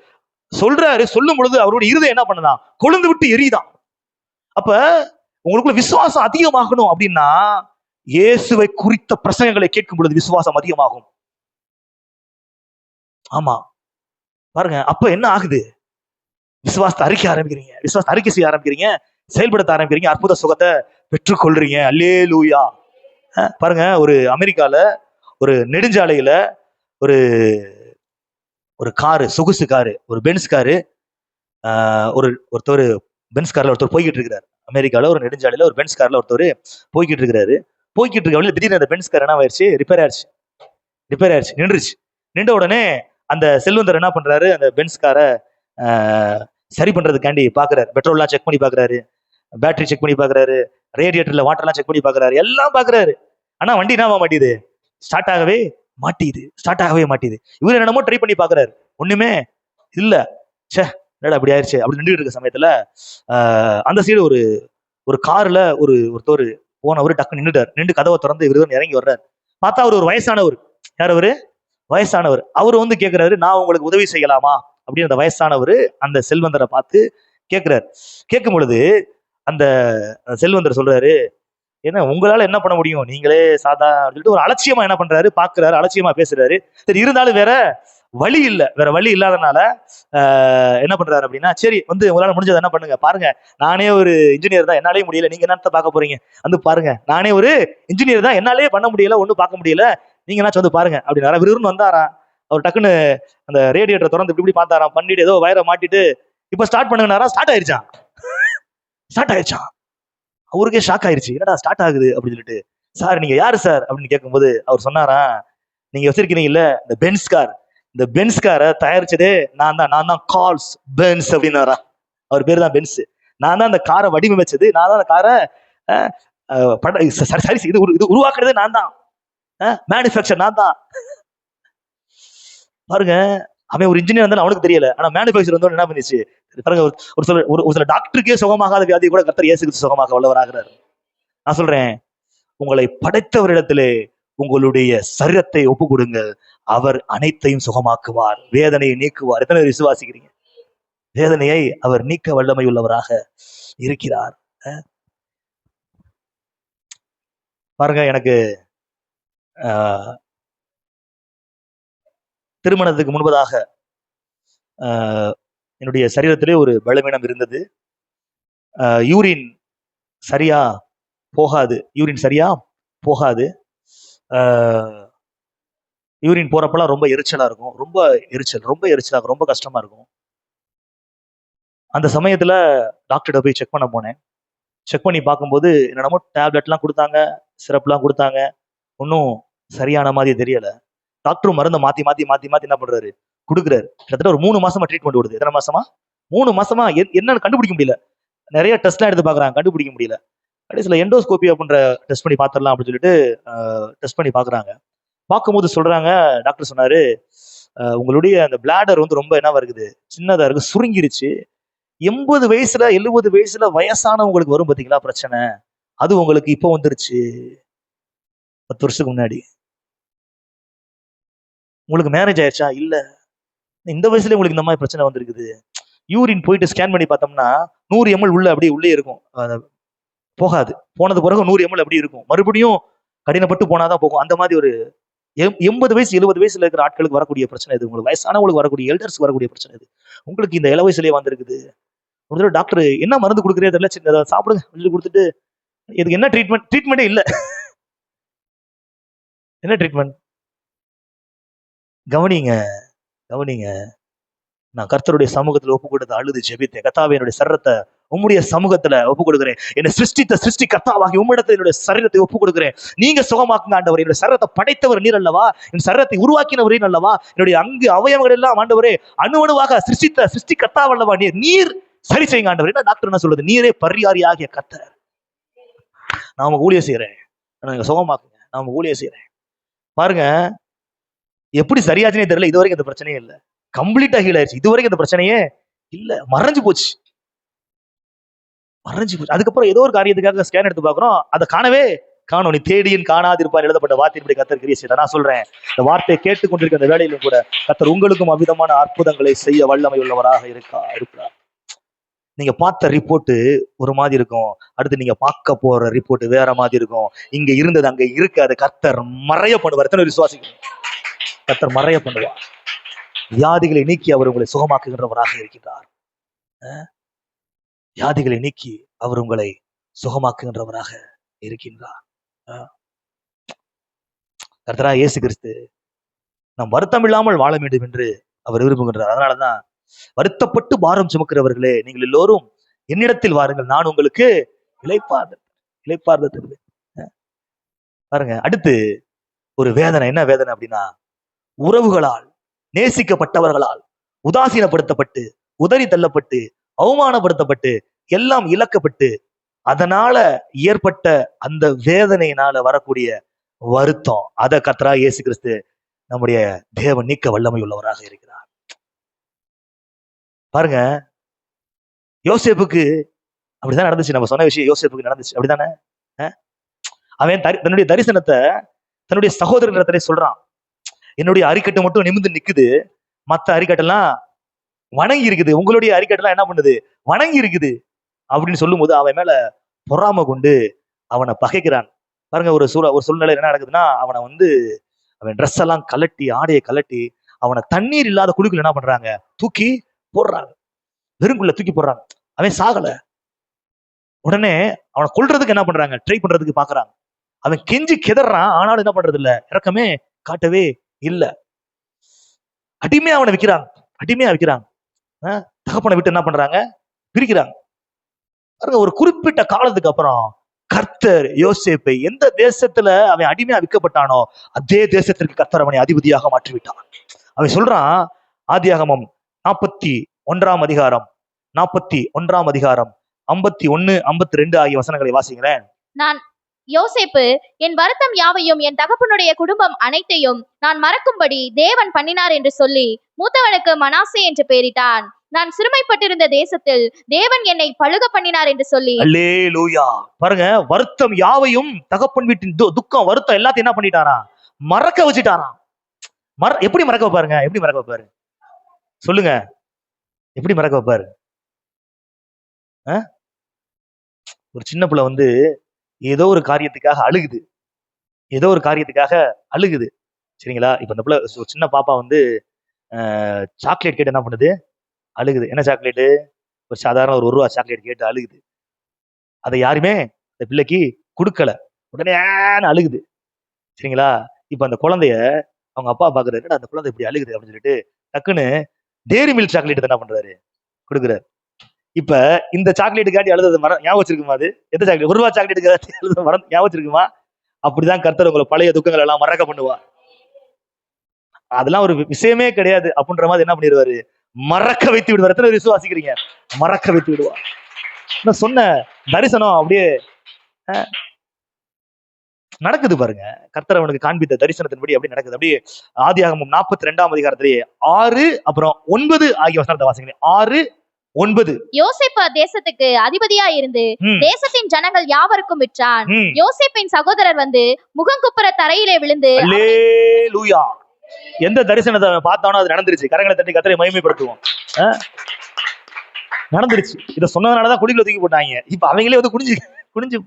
[SPEAKER 1] சொல்லும் பொழுது அவருடைய இருதயம் என்ன பண்ணுதான்? கொழுந்து விட்டு எரியுதான். அப்ப உங்களுக்குள்ள விசுவாசம் அதிகமாகணும் அப்படின்னா இயேசுவை குறித்த பிரசங்கங்களை கேட்கும் பொழுது விசுவாசம் அதிகமாகும். ஆமா, பாருங்க, அப்ப என்ன ஆகுது? விசுவாசத்தை அறிக்கை செய்ய ஆரம்பிக்கிறீங்க, செயல்படுத்த ஆரம்பிக்கிறீங்க, அற்புத சுகத்தை பெற்றுக்கொள்றீங்க. அல்லேலூயா. பாருங்க, ஒரு அமெரிக்கால ஒரு நெடுஞ்சாலையில ஒரு ஒரு காரு, சொகுசு காரு, ஒரு பென்ஸ் காரு, ஒருத்தர் பென்ஸ் கார்ல ஒருத்தர் போய்கிட்டு இருக்கிறார். அமெரிக்கால ஒரு நெடுஞ்சாலையில ஒரு பென்ஸ் கார்ல ஒருத்தர் போய்கிட்டு இருக்காரு. போய்கிட்டு இருக்க வழியில திடீர்னு அந்த பென்ஸ் கார் என்ன ஆயிடுச்சு? ரிப்பேர் ஆயிடுச்சு, நின்றுச்சு. நின்ற உடனே அந்த செல்வந்தர் என்ன பண்றாரு? அந்த பென்ஸ் காரை சரி பண்றதுக்காண்டி பாக்குறாரு. பெட்ரோல்லாம் செக் பண்ணி பாக்குறாரு, பேட்டரி செக் பண்ணி பாக்குறாரு, ரேடியேட்டர்ல வாட்டர்லாம் செக் பண்ணி பாக்குறாரு, எல்லாம் பாக்குறாரு. ஆனா வண்டி என்ன மாட்டேது? ஸ்டார்ட் ஆகவே மாட்டேது. இவர் என்னமோ ட்ரை பண்ணி பாக்குறாரு, ஒண்ணுமே இல்ல. சே, என்னடா அப்படி ஆயிடுச்சு அப்படின்னு நின்றுட்டு இருக்க சமயத்துல அந்த சைடு ஒரு கார்ல ஒருத்தர் போனவர் டக்கு நின்று கதவை திறந்து இவர் இறங்கி வர்றாரு. பார்த்தா அவர் ஒரு வயசானவர். யார் அவரு? வயசானவர். அவரு கேட்கிறாரு, நான் உங்களுக்கு உதவி செய்யலாமா அப்படின்னு அந்த வயசானவர் அந்த செல்வந்தரை பார்த்து கேட்கிறாரு. கேட்கும் பொழுது அந்த செல்வந்தர் சொல்றாரு, ஏன்னா உங்களால என்ன பண்ண முடியும், நீங்களே சாதா சொல்லிட்டு ஒரு அலட்சியமா என்ன பண்றாரு? பாக்குறாரு, அலட்சியமா பேசுறாரு. சரி, இருந்தாலும் வேற வழி இல்லாதனால என்ன பண்றாரு அப்படின்னா, சரி உங்களால முடிஞ்சது என்ன பண்ணுங்க, பாருங்க, நானே ஒரு இன்ஜினியர் தான், என்னாலே முடியல, நீங்க என்னத்த பார்க்க போறீங்க, பாருங்க, நானே ஒரு இன்ஜினியர் தான், என்னாலே பண்ண முடியல, ஒன்னும் பார்க்க முடியல, நீங்க என்னாச்சும் பாருங்க அப்படின்னு விரும்புன்னு வந்தாரா. அவர் டக்குன்னு அந்த ரேடியேட்டரை திறந்து இப்படி பார்த்தாராம், பண்ணிட்டு ஏதோ வயரை மாட்டிட்டு இப்ப ஸ்டார்ட் பண்ணுங்கனாரா. ஸ்டார்ட் ஆயிடுச்சான். அவருக்கே ஷாக் ஆயிடுச்சு, என்னடா ஸ்டார்ட் ஆகுது அப்படின்னு சொல்லிட்டு. சார், நீங்க யாரு சார் அப்படின்னு கேட்கும்போது அவர் சொன்னாரா, நீங்க வச்சிருக்கீங்கல்ல இந்த பென்ஸ் காரை தயாரிச்சதே நான் தான் கார்ல்ஸ் பென்ஸ் அப்படின்னாரா. அவர் பேரு தான் பென்ஸ். நான் தான் அந்த காரை வடிவமைச்சது, நான் தான் அந்த காரை இது உருவாக்குறதே நான் தான், மேனுஃபேக்சர் நான் தான். பாருங்க, அவன் ஒரு இன்ஜினியர் இருந்தாலும் அவனுக்கு தெரியல, ஆனா மேனுஃபேக்சர் வந்து என்ன பண்ணிச்சு பாருங்க. ஒரு சில டாக்டருக்கே சுகமாகாத வியாதி கூட கர்த்தர் இயேசு கிறிஸ்து சுகமாக வல்லவராகிறார். நான் சொல்றேன், உங்களை படைத்தவரிடத்திலே உங்களுடைய சரீரத்தை ஒப்பு கொடுங்க, அவர் அனைத்தையும் சுகமாக்குவார், வேதனையை நீக்குவார். எத்தனை பேர் விசுவாசிக்கிறீங்க? வேதனையை அவர் நீக்க வல்லமை உள்ளவராக இருக்கிறார். பாருங்க, எனக்கு திருமணத்துக்கு முன்பதாக என்னுடைய சரீரத்திலே ஒரு பலவீனம் இருந்தது. யூரின் சரியா போகாது. யூரின் போறப்பெல்லாம் ரொம்ப எரிச்சலா இருக்கும், ரொம்ப எரிச்சலாக, ரொம்ப கஷ்டமா இருக்கும். அந்த சமயத்துல டாக்டர்கிட்ட போய் செக் பண்ண போனேன். செக் பண்ணி பார்க்கும்போது என்னென்னமோ டேப்லெட்லாம் கொடுத்தாங்க, சிரப்லாம் கொடுத்தாங்க, ஒன்றும் சரியான மாதிரி தெரியல. டாக்டரும் மருந்தை மாத்தி என்ன பண்றாரு, கொடுக்குறாரு. கிட்டத்தட்ட ஒரு 3 மாசமா ட்ரீட்மெண்ட் ஓடுது. எத்தனை மாசமா? 3 மாசமா என்னன்னு கண்டுபிடிக்க முடியல. நிறைய டெஸ்ட்லாம் எடுத்து பாக்குறாங்க, கண்டுபிடிக்க முடியல. கடைசியில் எண்டோஸ்கோபி அப்படின்ற டெஸ்ட் பண்ணி பார்த்துடலாம் அப்படின்னு சொல்லிட்டு டெஸ்ட் பண்ணி பார்க்குறாங்க. பார்க்கும்போது சொல்றாங்க, டாக்டர் சொன்னாரு, உங்களுடைய அந்த பிளாடர் வந்து ரொம்ப என்னவா இருக்குது, சின்னதா இருக்கு, சுருங்கிருச்சு. 80 வயசுல 70 வயசுல வயசானவங்களுக்கு வரும் பாத்தீங்களா பிரச்சனை, அது உங்களுக்கு இப்போ வந்துருச்சு. 10 வருஷத்துக்கு முன்னாடி. உங்களுக்கு மேரேஜ் ஆயிடுச்சா? இல்ல. இந்த வயசுல உங்களுக்கு இந்த மாதிரி பிரச்சனை வந்திருக்குது. யூரின் போயிட்டு ஸ்கேன் பண்ணி பார்த்தோம்னா 100 ml உள்ள அப்படியே உள்ளே இருக்கும், போகாது. போனது பிறகு 100 ml அப்படி இருக்கும், மறுபடியும் கடினப்பட்டு போனாதான் போகும். அந்த மாதிரி ஒரு 80 வயசு 70 வயசுல இருக்கிற ஆட்களுக்கு வரக்கூடிய பிரச்சனை இது. உங்களுக்கு வயசானவங்களுக்கு வரக்கூடிய, எல்டர்ஸ் வரக்கூடிய பிரச்சனை இது. உங்களுக்கு இந்த இள வயசுலயே வந்திருக்குது. ஒரு தடவை டாக்டர் என்ன மருந்து கொடுக்குறே தெரியல, சின்ன சாப்பிடுங்க சொல்லி கொடுத்துட்டு, இதுக்கு என்ன ட்ரீட்மெண்ட்? ட்ரீட்மெண்டே இல்ல. என்ன ட்ரீட்மெண்ட்? கவனிங்க, கவனிங்க. நான் கர்த்தருடைய சமூகத்துல ஒப்பு கொடுத்து அழுது ஜெபித்தேன். கர்த்தாவே, என்னுடைய சரீரத்தை உம்முடைய சமூகத்துல ஒப்பு கொடுக்கிறேன். என்னை சிருஷ்டித்த சிருஷ்டி கர்த்தாவாகி உம்மிடத்தில் என்னுடைய சரீரத்தை ஒப்பு கொடுக்கிறேன். நீங்க சுகமாக்குங்க ஆண்டவரே. என்னுடைய சரீரத்தை படைத்தவர் நீர் அல்லவா, என் சரீரத்தை உருவாக்கினவரே அல்லவா, என்னுடைய அங்கு அவயவங்கள் எல்லாம் ஆண்டவரே அணுவணுவாக சிருஷ்டித்த சிருஷ்டி கர்த்தாவல்லவா நீர் சரி செய்யுங்க ஆண்டவரே. என்ன டாக்டர் என்ன சொல்றது? நீரே பரியாரி ஆகிய கர்த்தர். நான் உங்க ஊழியம் செய்யறேன், நீங்க சுகமாக்குங்க, நான் உங்க ஊழியம் செய்யறேன். பாருங்க, எப்படி சரியாச்சுனே தெரியல. இது வரைக்கும் இந்த பிரச்சனையே இல்லை. கம்ப்ளீட்டா ஹீல் ஆயிடுச்சு. இது வரைக்கும் இந்த பிரச்சனையே இல்ல, மறைஞ்சு போச்சு, மறைஞ்சு போச்சு. அதுக்கப்புறம் ஏதோ ஒரு காரியத்துக்காக ஸ்கேன் எடுத்து பாக்குறோம், அதை காணவே காணும். நீ தேடியின் காணாதிருப்பார் எழுதப்பட்ட வார்த்தையின்படி கர்த்தர் கிரியை செய்தார். நான் சொல்றேன், இந்த வார்த்தையை கேட்டுக்கொண்டிருக்க அந்த வேளையிலும் கூட கர்த்தர் உங்களுக்கும் அவ்விதமான அற்புதங்களை செய்ய வல்லமை உள்ளவராக இருக்கிறார். நீங்க பார்த்த ரிப்போர்ட் ஒரு மாதிரி இருக்கும், அடுத்து நீங்க பார்க்க போற ரிப்போர்ட் வேற மாதிரி இருக்கும். இங்க இருந்தது அங்க இருக்காது. கர்த்தர் மறைய பண்ணுவார். எத்தனை விசுவாசிக்கணும்? கர்த்தர் மறைய பண்ணுவார். வியாதிகளை நீக்கி அவர் உங்களை சுகமாக்குகின்றவராக இருக்கிறார். வியாதிகளை நீக்கி அவர் உங்களை சுகமாக்குகின்றவராக இருக்கின்றார். கர்த்தரா இயேசு கிறிஸ்து நாம் வருத்தம் இல்லாமல் வாழ வேண்டும் என்று அவர் விரும்புகின்றார். அதனாலதான், வருத்தப்பட்டு பாரம் சுமக்கிறவர்களே நீங்கள் எல்லோரும் என்னிடத்தில் வாருங்கள், நான் உங்களுக்கு இளைப்பாறுதல் தருவேன். பாருங்க, அடுத்து ஒரு வேதனை. என்ன வேதனை அப்படின்னா, உறவுகளால், நேசிக்கப்பட்டவர்களால் உதாசீனப்படுத்தப்பட்டு, உதறி தள்ளப்பட்டு, அவமானப்படுத்தப்பட்டு, எல்லாம் இழக்கப்பட்டு, அதனால ஏற்பட்ட அந்த வேதனையினால வரக்கூடிய வருத்தம், அதை கர்த்தரா இயேசு கிறிஸ்து நம்முடைய தேவன் நீக்க வல்லமை உள்ளவராக இருக்கிறார். பாருங்க, யோசேப்புக்கு அப்படிதான் நடந்துச்சு. நம்ம சொன்ன விஷயம் யோசேப்புக்கு நடந்துச்சு, அப்படிதானே? அவன் தன்னுடைய தரிசனத்தை தன்னுடைய சகோதரனிடத்திலே சொல்றான். என்னுடைய அரிக்கட்டு மட்டும் நிமிர்ந்து நிக்குது, மத்த அரிக்கட்டெல்லாம் வணங்கி இருக்குது, உங்களுடைய அரிக்கட்டெல்லாம் என்ன பண்ணுது? வணங்கி இருக்குது அப்படின்னு சொல்லும் போது அவன் மேல பொறாம கொண்டு அவனை பகைக்கிறான். பாருங்க, ஒரு சூழ்நிலை என்ன நடக்குதுன்னா, அவனை அவன் ட்ரெஸ் எல்லாம் கலட்டி, ஆடையை கலட்டி, அவனை தண்ணீர் இல்லாத குழிக்குள்ள என்ன பண்றாங்க? தூக்கி போடுறாங்க, வெறுங்குள்ள தூக்கி போடுறாங்க. அவன் சாகல. உடனே அவனை கொல்றதுக்கு என்ன பண்றாங்க? ட்ரை பண்றதுக்கு பாக்குறாங்க. அவன் கெஞ்சி கிதறான், ஆனாலும் என்ன பண்றது இல்ல, இறக்கமே காட்டவே இல்ல. அடிமையா அவனை விற்கிறாங்க, அடிமையா விற்கிறாங்க. தகப்பனை விட்டு என்ன பண்றாங்க? பிரிக்கிறாங்க. ஒரு குறிப்பிட்ட காலத்துக்கு அப்புறம் கர்த்தர் யோசேப்பை எந்த தேசத்துல அவன் அடிமையா விற்கப்பட்டானோ அதே தேசத்திற்கு கர்த்தர் அவனை அதிபதியாக மாற்றிவிட்டான். அவன் சொல்றான், ஆதியாகமம் 41 அதிகாரம் 51, 52 ஆகிய வசனங்களை வாசிக்கிறேன்.
[SPEAKER 2] நான் யோசேப்பு என் வருத்தம் யாவையும் என் தகப்பனுடைய குடும்பம் அனைத்தையும் நான் மறக்கும்படி தேவன் பண்ணினார் என்று சொல்லி மூத்தவனுக்கு மனாசே என்று பெயரிட்டான். நான் சிறுமைப்பட்டிருந்த தேசத்தில் தேவன் என்னை பழுக பண்ணினார் என்று சொல்லி.
[SPEAKER 1] அல்லேலூயா. பாருங்க, வருத்தம் யாவையும், தகப்பன் வீட்டின் துக்கம், வருத்தம் எல்லாத்தையும் என்ன பண்ணிட்டாரா? மறக்க வச்சுட்டாராம். எப்படி மறக்க வைப்பாருங்க? எப்படி மறக்க வைப்பாரு? சொல்லுங்க, எப்படி மறக்க வைப்பாரு? ஒரு சின்ன பிள்ளை ஏதோ ஒரு காரியத்துக்காக அழுகுது, ஏதோ ஒரு காரியத்துக்காக அழுகுது, சரிங்களா? இப்ப இந்த பிள்ளை, சின்ன பாப்பா சாக்லேட் கேட்டு என்ன பண்ணுது? அழுகுது. என்ன சாக்லேட்டு? ஒரு சாதாரண ஒரு ரூபா சாக்லேட் கேட்டு அழுகுது. அதை யாருமே அந்த பிள்ளைக்கு கொடுக்கல. உடனே அழுகுது, சரிங்களா? இப்ப அந்த குழந்தைய அவங்க அப்பா பாக்குறாரு, அந்த குழந்தை இப்படி அழுகுது அப்படின்னு சொல்லிட்டு டக்குன்னு டேரி மில்க் சாக்லேட் என்ன பண்றாரு? கொடுக்குறாரு. இப்ப இந்த சாக்லேட்டுக்காண்டி அழுது ஞாபகம் வச்சிருக்குமா? அது எந்த சாக்லேட்? ஒரு ரூபா சாக்லேட்டுக்கு அழுது ஞாபகம் வச்சிருக்குமா? அப்படிதான் கர்த்தர் உங்களை பழைய துக்கங்கள் எல்லாம் மறக்க பண்ணுவா. அதெல்லாம் ஒரு விஷயமே கிடையாது அப்படின்ற மாதிரி என்ன பண்ணிடுவாரு, மறக்க வைத்து விடுவார். எத்தனை பேர் விசுவாசிக்கிறீங்க? மறக்க வைத்து விடுவார். நான் சொன்ன தரிசனம் அப்படியே நடக்குது பாருங்க. கர்த்தர் அவனுக்கு காண்பித்த தரிசனத்தின்படி அப்படி நடக்குது. அப்படியே ஆதியாகமம் 42ஆம் அதிகாரத்திலேயே 6 அப்புறம் 9 ஆகிய வசனத்தை வாசிங்க. 6, 9.
[SPEAKER 2] யோசேப்பு தேசத்துக்கு அதிபதியா இருந்து
[SPEAKER 1] ம்,
[SPEAKER 2] தேசத்தின் ஜனங்கள் யாவருக்கும் விற்றான்.
[SPEAKER 1] ம்.
[SPEAKER 2] யோசேப்பின் சகோதரர் வந்து முகங்குப்புற தரையிலே விழுந்து
[SPEAKER 1] அல்லேலூயா. எந்த தரிசனத்தை அவன் பார்த்தானோ அது நடந்துருச்சு. கரங்களை தட்டி கர்த்தரை மகிமைப்படுத்துவோம். நடந்துருச்சு. இதை சொன்னதுனாலதான் குடிக்குள்ள தூக்கி போட்டாங்க. இப்ப அவங்களே வந்து குனிஞ்சு குனிஞ்சு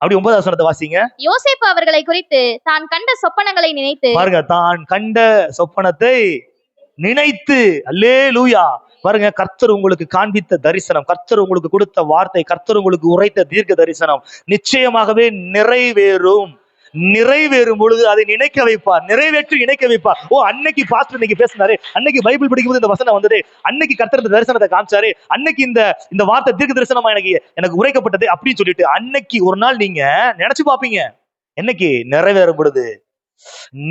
[SPEAKER 1] அப்படி 9வது வசனத்தை வாசிங்க.
[SPEAKER 2] யோசேப்பு அவர்களை குறித்து தான் கண்ட சொப்பனங்களை நினைத்து
[SPEAKER 1] பாருங்க, தான் கண்ட சொப்பனத்தை நினைத்து. அல்லேலூயா. பாருங்க, கர்த்தர் உங்களுக்கு காண்பித்த தரிசனம், கர்த்தர் உங்களுக்கு கொடுத்த வார்த்தை, கர்த்தர் உங்களுக்கு உரைத்த தீர்க்க தரிசனம் நிச்சயமாகவே நிறைவேறும். நிறைவேறும் பொழுது அதை நினைக்க வைப்பார், நிறைவேற்றி இணைக்க வைப்பார். ஓ, அன்னைக்கு பாஸ்டர் இன்னைக்கு பேசினாரு, அன்னைக்கு பைபிள் படிக்கும்போது இந்த வசனம் வந்தது, அன்னைக்கு கர்த்தர் இந்த தரிசனத்தை காமிச்சாரு, அன்னைக்கு இந்த வார்த்தை தீர்க்க தரிசனமா எனக்கு உரைக்கப்பட்டது அப்படின்னு சொல்லிட்டு அன்னைக்கு ஒரு நாள் நீங்க நினைச்சு பாப்பீங்க. என்னைக்கு நிறைவேறும் பொழுது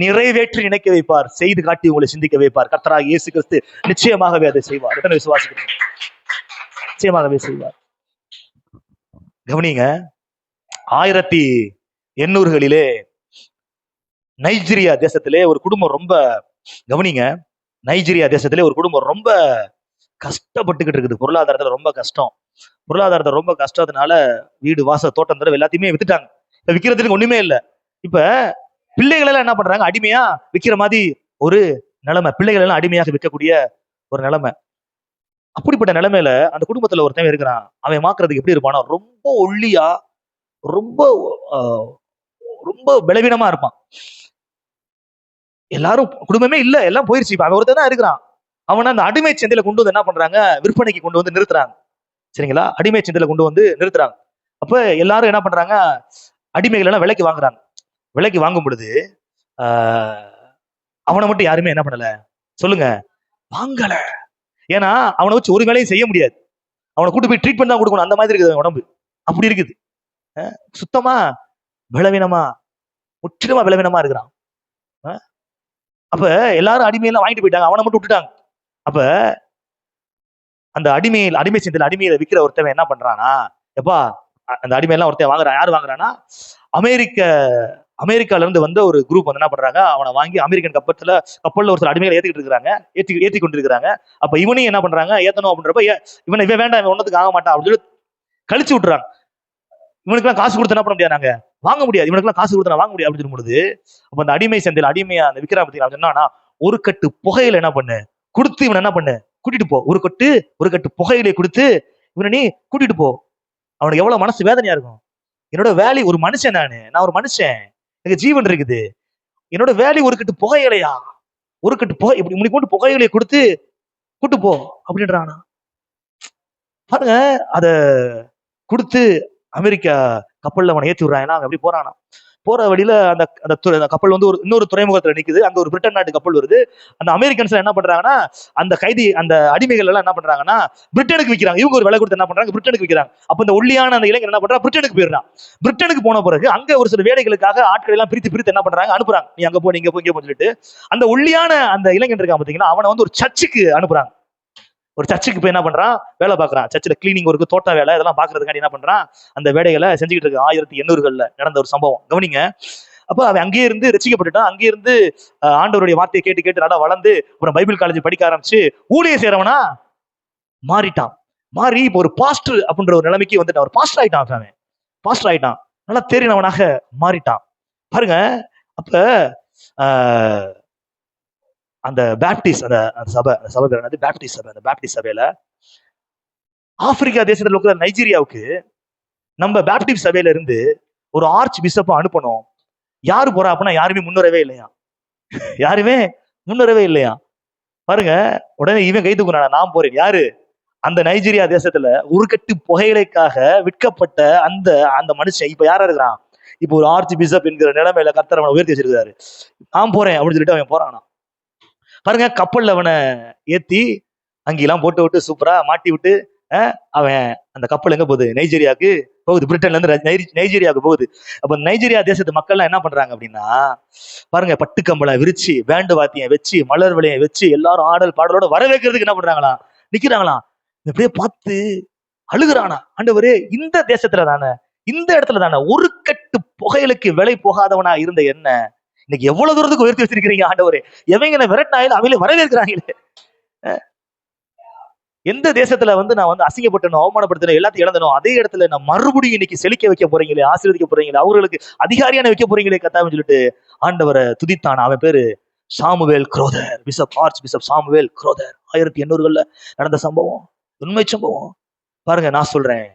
[SPEAKER 1] நிறைவேற்றி இணைக்க வைப்பார், செய்து காட்டி உங்களை சிந்திக்க வைப்பார். கர்த்தராகிய இயேசு கிறிஸ்து நிச்சயமாகவே அதை செய்வார். எத்தனை விசுவாசிக்கிறீங்க? நிச்சயமாகவே செய்வார். கவனிங்க, 1800களிலே நைஜீரியா தேசத்திலே ஒரு குடும்பம் ரொம்ப, கவனிங்க, நைஜீரியா தேசத்திலே ஒரு குடும்பம் ரொம்ப கஷ்டப்பட்டுக்கிட்டு இருக்குது. பொருளாதாரத்துல ரொம்ப கஷ்டம். பொருளாதாரத்தை ரொம்ப கஷ்டத்தினால வீடு வாச தோட்டம் தடவை எல்லாத்தையுமே வித்துட்டாங்க. இப்ப விற்கிறதுக்கு ஒண்ணுமே இல்லை. இப்ப பிள்ளைகள் எல்லாம் என்ன பண்றாங்க, அடிமையா விற்கிற மாதிரி ஒரு நிலைமை. பிள்ளைகள் எல்லாம் அடிமையாக விற்கக்கூடிய ஒரு நிலைமை. அப்படிப்பட்ட நிலைமையில அந்த குடும்பத்துல ஒருத்தன் இருக்கிறான். அவன் மாக்குறதுக்கு எப்படி இருப்பானா, ரொம்ப ஒல்லியா, ரொம்ப ரொம்ப பலவீனமா இருப்பான். எல்லாரும் குடும்பமே இல்ல, எல்லாம் போயிருச்சு. இப்ப அவன் ஒருத்தன் தான் இருக்கிறான். அவனை அந்த அடிமை சந்தையில கொண்டு வந்து என்ன பண்றாங்க, விற்பனைக்கு கொண்டு வந்து நிறுத்துறாங்க. சரிங்களா? அடிமை சந்தையில கொண்டு வந்து நிறுத்துறாங்க. அப்ப எல்லாரும் என்ன பண்றாங்க, அடிமைகள் எல்லாம் விலைக்கு வாங்குறாங்க. விலைக்கு வாங்கும் பொழுது அவனை மட்டும் யாருமே என்ன பண்ணல, சொல்லுங்க, வாங்கல. ஏன்னா அவனை வச்சு ஒரு வேலையும் செய்ய முடியாது. அவனை கூட்டு போய் ட்ரீட்மெண்ட் தான் கொடுக்கணும். அந்த மாதிரி இருக்குது உடம்பு. அப்படி இருக்குது. சுத்தமா பலவீனமா, முற்றிலுமா பலவீனமா இருக்கிறான். அப்ப எல்லாரும் அடிமையெல்லாம் வாங்கிட்டு போயிட்டாங்க, அவனை மட்டும் விட்டுட்டாங்க. அப்ப அந்த அடிமை சந்தையில அடிமையில விற்கிற ஒருத்தவன் என்ன பண்றானா, எப்பா அந்த அடிமையெல்லாம் ஒருத்தன் வாங்குறான். யாரு வாங்குறான்னா, அமெரிக்கால இருந்து வந்த ஒரு குரூப் வந்து என்ன பண்றாங்க, அவனை வாங்கி அமெரிக்கன் கப்பல்ல ஒரு சில அடிமைகளை ஏத்திக்கிட்டு இருக்கிறாங்க, ஏத்தி கொண்டிருக்கிறாங்க. அப்ப இவனையும் என்ன பண்றாங்க, ஏத்தணும் அப்படின்றப்ப இவன் வேண்டாம், இவன் ஒன்னதுக்கு ஆக மாட்டான் அப்படின்னு சொல்லி கழிச்சு விட்டுறாங்க. இவனுக்குலாம் காசு கொடுத்து என்ன பண்ண முடியாது, நாங்க வாங்க முடியாது, இவனுக்குலாம் காசு கொடுத்து வாங்க முடியாது அப்படின்னு சொல்லும்போது, அப்ப அந்த அடிமை சந்தையில அடிமையா அந்த விக்ரா பத்தி என்னன்னா, ஒரு கட்டு புகையில என்ன பண்ணு கொடுத்து இவன் என்ன பண்ணு கூட்டிட்டு போ. ஒரு கட்டு புகையிலை கொடுத்து இவனை நீ கூட்டிட்டு போ. அவனுக்கு எவ்வளவு மனசு வேதனையா இருக்கும். என்னோட வேலை ஒரு மனுஷன், நான் ஒரு மனுஷன், எனக்கு ஜீவன் இருக்குது. என்னோட வேலை ஒரு கட்டு புகையிலையா, ஒரு கட்டு புகை இப்படி முடி கொண்டு புகையிலையை கொடுத்து கூட்டு போ அப்படின்றானா. பாருங்க, அத கொடுத்து அமெரிக்கா கப்பல்ல அவனை ஏத்தி விடுறான். அப்படி போறானா. போற வழியில அந்த கப்பல் வந்து இன்னொரு துறைமுகத்துல நிக்குது. அங்க ஒரு பிரிட்டன் நாட்டு கப்பல் வருது. அந்த அமெரிக்கன்ஸ் என்ன பண்றாங்கன்னா, அந்த அடிமைகள் எல்லாம் என்ன பண்றாங்கன்னா பிரிட்டனுக்கு விற்கிறாங்க. இவங்க ஒரு விலை கொடுத்து என்ன பண்றாங்க, பிரிட்டனுக்கு விற்கிறாங்க. அப்ப இந்த ஒல்லியான அந்த இளைஞர் என்ன பண்றான், பிரிட்டனுக்கு போயிடுறான். பிரிட்டனுக்கு போன பிறகு அங்க ஒரு சில வேலைகளுக்காக ஆட்கள் எல்லாம் பிரித்து என்ன பண்றாங்க, அனுப்புறாங்க. நீ அங்க போ, நீங்க போய் சொல்லிட்டு அந்த ஒல்லியான அந்த இளைஞன் இருக்கான் பாத்தீங்கன்னா, அவனை வந்து ஒரு சர்ச்சுக்கு அனுப்புறாங்க. ஒரு சர்ச்சுக்கு போய் என்ன பண்றான், வேலை பார்க்கறான். சர்ச்சில் கிளீனிங் ஒர்க்கு, தோட்ட வேலை, இதெல்லாம் பாக்குறதுக்காண்டி என்ன பண்றான், அந்த வேலைகளை செஞ்சுக்கிட்டு இருக்கு. 1800களில் நடந்த ஒரு சம்பவம். கவனிங்க. அப்ப அவன் அங்கேயே இருந்து ரசிக்கப்பட்டுட்டான். அங்கே இருந்து ஆண்டவருடைய வார்த்தையை கேட்டு கேட்டு நல்லா வளர்ந்து அப்புறம் பைபிள் காலேஜ் படிக்க ஆரம்பிச்சு ஊழிய சேரவனா மாறிட்டான். மாறி இப்போ ஒரு பாஸ்டர் அப்படின்ற ஒரு நிலைமைக்கு வந்துட்டான். ஒரு பாஸ்டர் ஆயிட்டான். அவன் பாஸ்டர் ஆயிட்டான். நல்லா தேறினவனாக மாறிட்டான். பாருங்க, அப்ப அந்த பேப்டிஸ்ட் அந்த சபை பேர் என்னது, பேப்டிஸ்ட் சபை. அந்த பேப்டிஸ்ட் சபையில ஆப்பிரிக்கா தேசத்துல இருக்கிற நைஜீரியாவுக்கு நம்ம பேப்டிஸ்ட் சபையில இருந்து ஒரு ஆர்ச் பிஷப்பை அனுப்பணும். யாரு போறா அப்படின்னா யாருமே முன்னுறவே இல்லையா, யாருமே முன்னுறவே இல்லையா. பாருங்க, உடனே இவன் கை தூக்குறானா, நான் போறேன். யாரு, அந்த நைஜீரியா தேசத்துல ஒரு கட்டு புகையிலைக்காக விற்கப்பட்ட அந்த மனுஷன் இப்ப யாரா இருக்கிறான், இப்ப ஒரு ஆர்ச் பிஷப் என்கிற நிலைமையில கர்த்தர் அவனை உயர்த்தி வச்சிருக்காரு. நான் போறேன் அப்படின்னு சொல்லிட்டு அவன் போறானா. பாருங்க, கப்பல்ல அவனை ஏத்தி அங்கெல்லாம் போட்டு விட்டு சூப்பரா மாட்டி விட்டு அவன் அந்த கப்பல் எங்க போகுது? நைஜீரியாவுக்கு போகுது. பிரிட்டன்ல இருந்து நைஜீரியாவுக்கு போகுது. அப்ப நைஜீரியா தேசத்து மக்கள் எல்லாம் என்ன பண்றாங்க அப்படின்னா, பாருங்க, பட்டுக்கம்பளை விரிச்சு, பேண்டு வாத்தியம் வச்சு, மலர் விலையை வச்சு, எல்லாரும் ஆடல் பாடலோட வரவேற்கிறதுக்கு என்ன பண்றாங்களாம்? நிக்கிறாங்களாம். இப்படியே பார்த்து அழுகுறானா, ஆண்டவரே இந்த தேசத்துல தானே, இந்த இடத்துல தானே ஒரு கட்டு புகையலுக்கு விலை போகாதவனா இருந்த என்ன இன்னைக்கு எவ்வளவு தூரத்துக்கு உயர்த்தி வச்சிருக்கிறீங்க ஆண்டவரே. எவங்க விரட்டினாயில அவங்களே வரவேற்கிறாங்களே. எந்த தேசத்துல நான் அசிங்கப்பட்டனும், அவமானப்படுத்தணும், எல்லாத்தையும் இழந்தனும், அதே இடத்துல நான் மறுபடியும் இன்னைக்கு செழிக்க வைக்க போறீங்களே, ஆசீர்வதிக்க போறீங்களே, அவர்களுக்கு அதிகாரியான வைக்க போறீங்களே கத்தான்னு சொல்லிட்டு ஆண்டவரை துதித்தான். அவன் பேரு சாமுவேல் குரோதர், ஆர்ச் பிஷப் சாமுவேல் குரோதர். 1800 நடந்த சம்பவம், உண்மை சம்பவம். பாருங்க, நான் சொல்றேன்,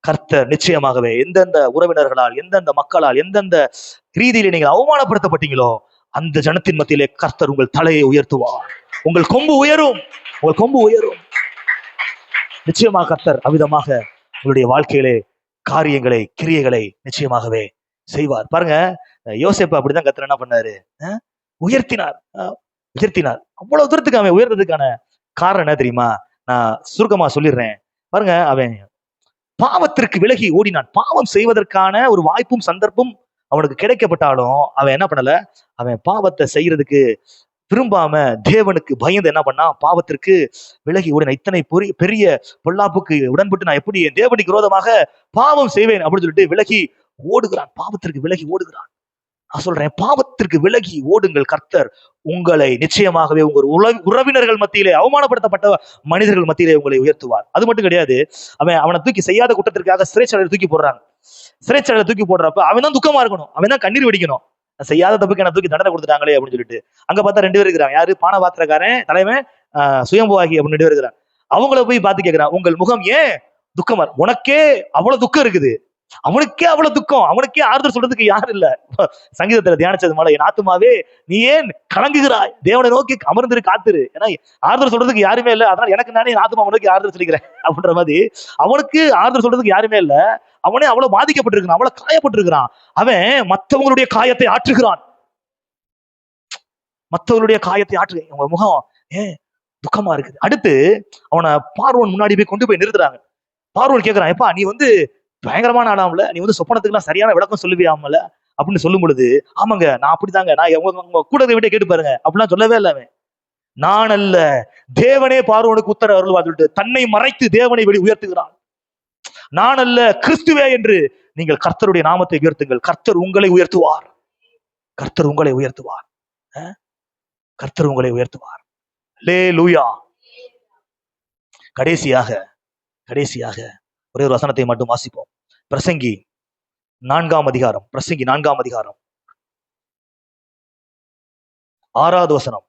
[SPEAKER 1] கர்த்தர் நிச்சயமாகவே எந்தெந்த உறவினர்களால், எந்தெந்த மக்களால், எந்தெந்த ரீதியில நீங்கள் அவமானப்படுத்தப்பட்டீங்களோ அந்த ஜனத்தின் மத்தியிலே கர்த்தர் உங்கள் தலையை உயர்த்துவார். உங்கள் கொம்பு உயரும், உங்கள் கொம்பு உயரும். நிச்சயமாக கர்த்தர் அவ்விதமாக உங்களுடைய வாழ்க்கையிலே காரியங்களை, கிரியைகளை நிச்சயமாகவே செய்வார். பாருங்க, யோசேப்பு அப்படிதான் கர்த்தர் என்ன பண்ணாரு? உயர்த்தினார், உயர்த்தினார். அவ்வளவு தூரத்துக்கு அவன் உயர்ந்ததுக்கான காரணம் என்ன தெரியுமா? நான் சுருக்கமா சொல்லிடுறேன். பாருங்க, அவன் பாவத்திற்கு விலகி ஓடினான். பாவம் செய்வதற்கான ஒரு வாய்ப்பும் சந்தர்ப்பம் அவனுக்கு கிடைக்கப்பட்டாலும் அவன் என்ன பண்ணல? அவன் பாவத்தை செய்யறதுக்கு விரும்பாம தேவனுக்கு பயந்து என்ன பண்ணா? பாவத்திற்கு விலகி ஓடினான். இத்தனை பெரிய பொல்லாப்புக்கு உடன்பட்டு நான் எப்படி தேவனுக்கு விரோதமாக பாவம் செய்வேன் அப்படின்னு சொல்லிட்டு விலகி ஓடுகிறான். பாவத்திற்கு விலகி ஓடுகிறான். நான் சொல்றேன், பாவத்திற்கு விலகி ஓடுங்கள். கர்த்தர் உங்களை நிச்சயமாகவே உங்கள் உறவினர்கள் மத்தியிலே, அவமானப்படுத்தப்பட்ட மனிதர்கள் மத்தியிலே உங்களை உயர்த்துவார். அது மட்டும் கிடையாது, அவனை தூக்கி செய்யாத குற்றத்திற்காக சிறைச்சாலையில் தூக்கி போடுறாங்க. சிறைச்சாலையில் தூக்கி போடுறப்ப அவன் தான் துக்கமா இருக்கணும், அவன் தான் கண்ணீர் வெடிக்கணும். செய்யாத தப்புக்கு என்ன தூக்கி தண்டனை கொடுத்துட்டாங்களே அப்படின்னு சொல்லிட்டு. அங்க பார்த்தா 2 பேர் இருக்கிறாங்க. யாரு? பானபாத்திரக்காரன் தலைவன், சுயம்புவாகி அப்படின்னு 2 பேர் இருக்கிறாங்க. அவங்கள போய் பார்த்து கேட்கிறான், உங்கள் முகம் ஏன் துக்கமா? உனக்கே அவ்வளவு துக்கம் இருக்குது, அவனுக்கே அவ்வளவு துக்கம், அவனுக்கே ஆறுதல் சொல்றதுக்கு யாரும் இல்ல. சங்கீதத்துல தியானிச்சது போல, என் ஆத்துமாவே நீ ஏன் கலங்குகிறாய், தேவனை நோக்கி அமர்ந்திரு, காத்துரு. ஏன்னா ஆறுதல் சொல்றதுக்கு யாருமே இல்ல, அதனால எனக்கு நானே என் ஆத்துமா நோக்கி ஆறுதல் சொல்லிக்கிறேன் அப்படின்ற மாதிரி. அவனுக்கு ஆறுதல் சொல்றதுக்கு யாருமே இல்ல, அவனே அவ்வளவு பாதிக்கப்பட்டிருக்கிறான், அவ்வளவு காயப்பட்டிருக்கிறான். அவன் மற்றவங்களுடைய காயத்தை ஆற்றுகிறான், மற்றவர்களுடைய காயத்தை ஆற்று. உங்க முகம் ஏன் துக்கமா இருக்குது. அடுத்து அவனை பார்வோன் முன்னாடி போய் கொண்டு போய் நிறுத்துறாங்க. பார்வோன் கேட்கிறான், எப்பா நீ பயங்கரமான ஆடாமல, நீ சொப்பனத்துக்கு எல்லாம் சரியான விளக்கம் சொல்லுவியாமல அப்படின்னு சொல்லும் பொழுது, ஆமாங்க நான் அப்படிதாங்க, நான் உங்க கூட விட கேட்டு பாருங்க அப்படிலாம் சொல்லவே இல்லை. அவன் நான் அல்ல, தேவனே பார்வோனுக்கு உத்தரவு அருள்வார் சொல்லிட்டு தன்னை மறைத்து தேவனை வெளி உயர்த்துகிறான். நான் அல்ல, கிறிஸ்துவே என்று நீங்கள் கர்த்தருடைய நாமத்தை உயர்த்துங்கள். கர்த்தர் உங்களை உயர்த்துவார், கர்த்தர் உங்களை உயர்த்துவார், கர்த்தர் உங்களை உயர்த்துவார். அல்லேலூயா. கடைசியாக ஒரே ஒரு வசனத்தை மட்டும் வாசிப்போம். பிரசங்கி 4ஆம் அதிகாரம், பிரசங்கி 4ஆம் அதிகாரம் 6வது வசனம்.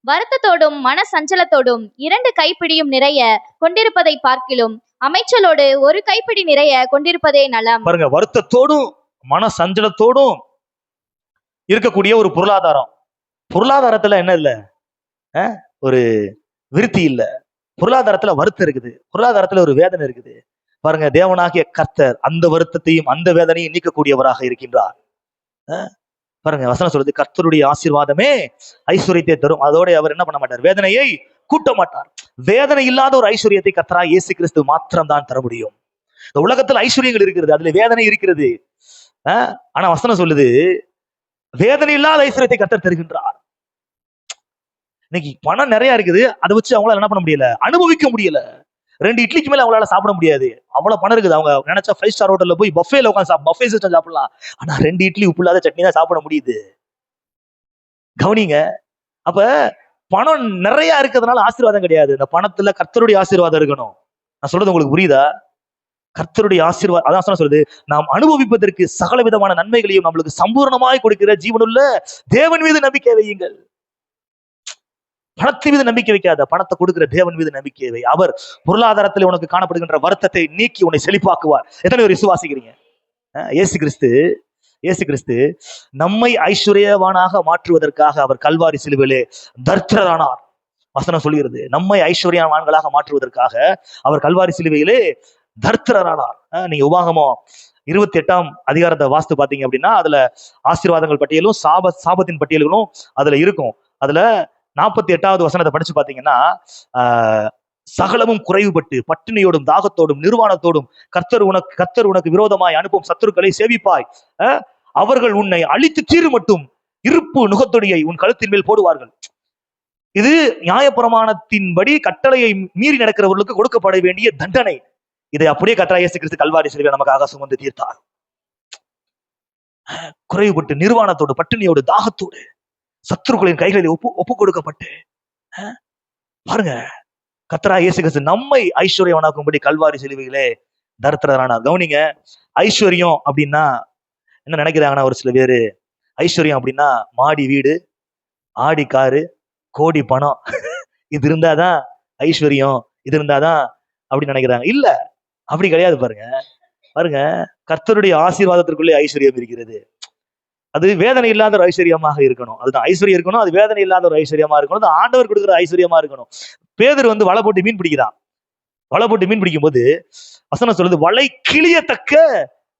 [SPEAKER 2] வருத்தத்தோடும் மன சஞ்சலத்தோடும் 2 கைப்பிடியும் நிறைய கொண்டிருப்பதை பார்க்கிலும் அமைச்சலோடு 1 கைப்பிடி நிறைய கொண்டிருப்பதே நலம்.
[SPEAKER 1] பாருங்க, வருத்தத்தோடும் மன சஞ்சலத்தோடும் இருக்கக்கூடிய ஒரு பொருளாதாரத்துல என்ன இல்ல? ஒரு விருத்தி இல்ல. பொருளாதாரத்துல வருத்தம் இருக்குது, பொருளாதாரத்துல ஒரு வேதனை இருக்குது. பாருங்க, தேவனாகிய கர்த்தர் அந்த வருத்தத்தையும் அந்த வேதனையும் நீக்கக்கூடியவராக இருக்கின்றார். பாருங்க, வசனம் சொல்றது, கர்த்தருடைய ஆசீர்வாதமே ஐஸ்வர்யத்தை தரும், அதோட அவர் என்ன பண்ண மாட்டார்? வேதனையை கூட்ட மாட்டார். வேதனை இல்லாத ஒரு ஐஸ்வர்யத்தை கர்த்தராகிய இயேசு கிறிஸ்து மாத்திரம் தான் தர முடியும். இந்த உலகத்துல ஐஸ்வர்யங்கள் இருக்கிறது, அதுல வேதனை இருக்கிறது. ஆனா வசனம் சொல்லுது, வேதனை இல்லாத ஐஸ்வர்யத்தை கர்த்தர் தருகின்றார். இன்னைக்கு பணம் நிறைய இருக்குது, அதை வச்சு அவங்களால என்ன பண்ண முடியல? அனுபவிக்க முடியல. 2 இட்லிக்கு மேல அவங்களால சாப்பிட முடியாது, அவ்வளவு பணம் இருக்குது. அவங்க நினைச்சா 5 ஸ்டார் ஹோட்டல்ல போய் பஃபேல உட்காந்து பஃபே சிஸ்டம் சாப்பிடலாம். ஆனா 2 இட்லி உப்பு இல்லாத சட்னி தான் சாப்பிட முடியுது. கவனிங்க, அப்ப பணம் நிறைய இருக்கிறதுனால ஆசீர்வாதம் கிடையாது. இந்த பணத்துல கர்த்தருடைய ஆசீர்வாதம் இருக்கணும். நான் சொல்றது உங்களுக்கு புரியுதா? கர்த்தருடைய ஆசீர்வாதம், அதான் சொல்றது, நாம் அனுபவிப்பதற்கு சகல விதமான நன்மைகளையும் நம்மளுக்கு சம்பூர்ணமாய் கொடுக்கிற ஜீவனுள்ள தேவன் மீது நம்பிக்கை வையுங்கள். பணத்தின் மீது நம்பிக்கை வைக்காத, பணத்தை கொடுக்கிற தேவன் மீது நம்பிக்கை வை. அவர் பொருளாதாரத்தில் உனக்கு காணப்படுகின்ற வருத்தத்தை நீக்கி உன்னை செழிப்பாக்குவார். எத்தனை பேர் விசுவாசிக்கிறீங்க? இயேசு கிறிஸ்து நம்மை ஐஸ்வர்யவானாக மாற்றுவதற்காக அவர் கல்வாரி சிலுவையிலே தரித்திரரானார். வசனம் சொல்கிறது, நம்மை ஐஸ்வர்யவான்களாக மாற்றுவதற்காக அவர் கல்வாரி சிலுவையிலே தரித்திரரானார். நீங்க உபாகமம் 28ஆம் அதிகாரத்தை வாஸ்து பாத்தீங்க அப்படின்னா, அதுல ஆசீர்வாதங்கள் பட்டியலும் சாபத்தின் பட்டியல்களும் அதுல இருக்கும். அதுல 48வது வசனத்தை படிச்சு பாத்தீங்கன்னா, சகலமும் குறைவுபட்டு பட்டினியோடும் தாகத்தோடும் நிர்வாணத்தோடும் கர்த்தர் உனக்கு விரோதமாய் அனுப்பும் சத்துருக்களை சேவிப்பாய். அவர்கள் உன்னை அழித்து தீரு மட்டும் இருப்பு நுகத்தொடியை உன் கழுத்தின் மேல் போடுவார்கள். இது நியாயப்பிரமாணத்தின்படி கட்டளையை மீறி நடக்கிறவர்களுக்கு கொடுக்கப்பட வேண்டிய தண்டனை. இதை அப்படியே கர்த்தராகிய இயேசு கிறிஸ்து கல்வாரி சிலுவையில் நமக்காக சுமந்து தீர்த்தார். குறைவுபட்டு நிர்வாணத்தோடு பட்டினியோடு தாகத்தோடு சத்துருக்களின் கைகளில் ஒப்பு கொடுக்கப்பட்டு பாருங்க, கர்த்தராகிய இயேசு கிறிஸ்து நம்மை ஐஸ்வர்யவனாக்கும்படி கல்வாரி சிலுவையிலே தரித்திரரானார். கவனிங்க, ஐஸ்வர்யம் அப்படின்னா என்ன நினைக்கிறாங்கன்னா ஒரு சில பேரு, ஐஸ்வர்யம் அப்படின்னா மாடி வீடு, ஆடி காரு, கோடி பணம், இது இருந்தாதான் ஐஸ்வர்யம், இது இருந்தாதான் அப்படின்னு நினைக்கிறாங்க. இல்ல, அப்படி கிடையாது. பாருங்க, கர்த்தருடைய ஆசீர்வாதத்திற்குள்ளே ஐஸ்வர்யம் இருக்கிறது. அது வேதனை இல்லாத ஒரு ஐஸ்வர்யமாக இருக்கணும். அதுதான் ஐஸ்வர்யம் இருக்கணும். அது வேதனை இல்லாத ஒரு ஐஸ்வர்யமா இருக்கணும். அது ஆண்டவர் கொடுக்குற ஐஸ்வர்யமா இருக்கணும். பேதுரு வலை போட்டு மீன் பிடிக்கிறான். வலை போட்டு மீன் பிடிக்கும் போது வசனம் சொல்லுது, வலை கிளியத்தக்க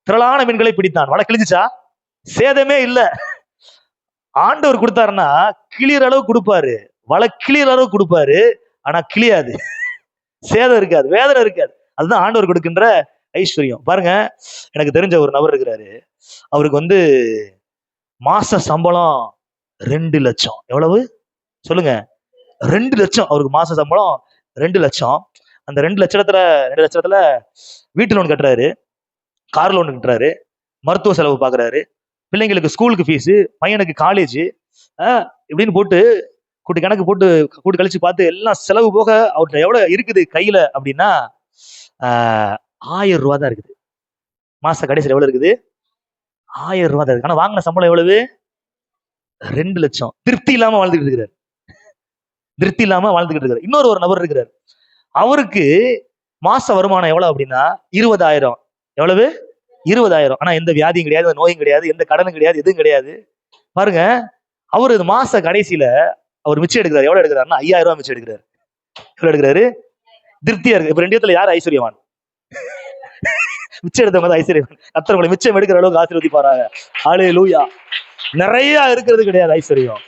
[SPEAKER 1] திரளான மீன்களை பிடித்தான். வலை கிழிஞ்சுச்சா? சேதமே இல்ல. ஆண்டவர் கொடுத்தாருன்னா கிளியர் அளவு கொடுப்பாரு, வலை கிளியர் அளவு கொடுப்பாரு. ஆனா கிளியாது, சேதம் இருக்காது, வேதனை இருக்காது. அதுதான் ஆண்டவர் கொடுக்கின்ற ஐஸ்வர்யம். பாருங்க, எனக்கு தெரிஞ்ச ஒரு நபர் இருக்கிறாரு. அவருக்கு மாச சம்பளம் 2 லட்சம். எவ்வளவு சொல்லுங்க? 2 லட்சம். அவருக்கு மாச சம்பளம் 2 லட்சம். அந்த 2 லட்சத்துல வீட்டு லோன் கட்டுறாரு, கார் லோன் கட்டுறாரு, மருத்துவ செலவு பாக்குறாரு, பிள்ளைங்களுக்கு ஸ்கூலுக்கு ஃபீஸு, பையனுக்கு காலேஜ், இப்படின்னு போட்டு கணக்கு போட்டு கூட்டு கழிச்சு பார்த்து எல்லாம் செலவு போக அவர்கிட்ட எவ்வளவு இருக்குது கையில அப்படின்னா 1000 ரூபா தான் இருக்குது. மாச கடைசியில் எவ்வளவு இருக்குது? 1000 ரூபா தான் இருக்கு. ஆனா வாங்கின சம்பளம் எவ்வளவு? 2 லட்சம். திருப்தி இல்லாம வாழ்ந்துகிட்டு இருக்கிறார். இன்னொரு நபர் இருக்கிறார். அவருக்கு மாச வருமானம் எவ்வளவு அப்படின்னா 20,000. எவ்வளவு? 20,000. ஆனா எந்த வியாதியும் கிடையாது, நோயும் கிடையாது, எந்த கடனும் கிடையாது, எதுவும் கிடையாது. பாருங்க, அவரு மாச கடைசியில அவர் மிச்சம் எடுக்கிறார். எவ்வளவு எடுக்கிறாருன்னா 5,000 ரூபாய் மிச்சம் எடுக்கிறாரு. எவ்வளவு எடுக்கிறாரு? திருப்தியா இருக்கு. இப்ப 2 இடத்துல யார் ஐஸ்வர்யவான்? மிச்சம் எடுத்தவங்க ஐஸ்வர்யவான். கர்த்தர் உங்களை மிச்சம் எடுக்கிற அளவுக்கு ஆசீர்வதிப்பாராக. ஹல்லேலூயா. நிறைய இருக்கிறது கிடையாது ஐஸ்வர்யம்.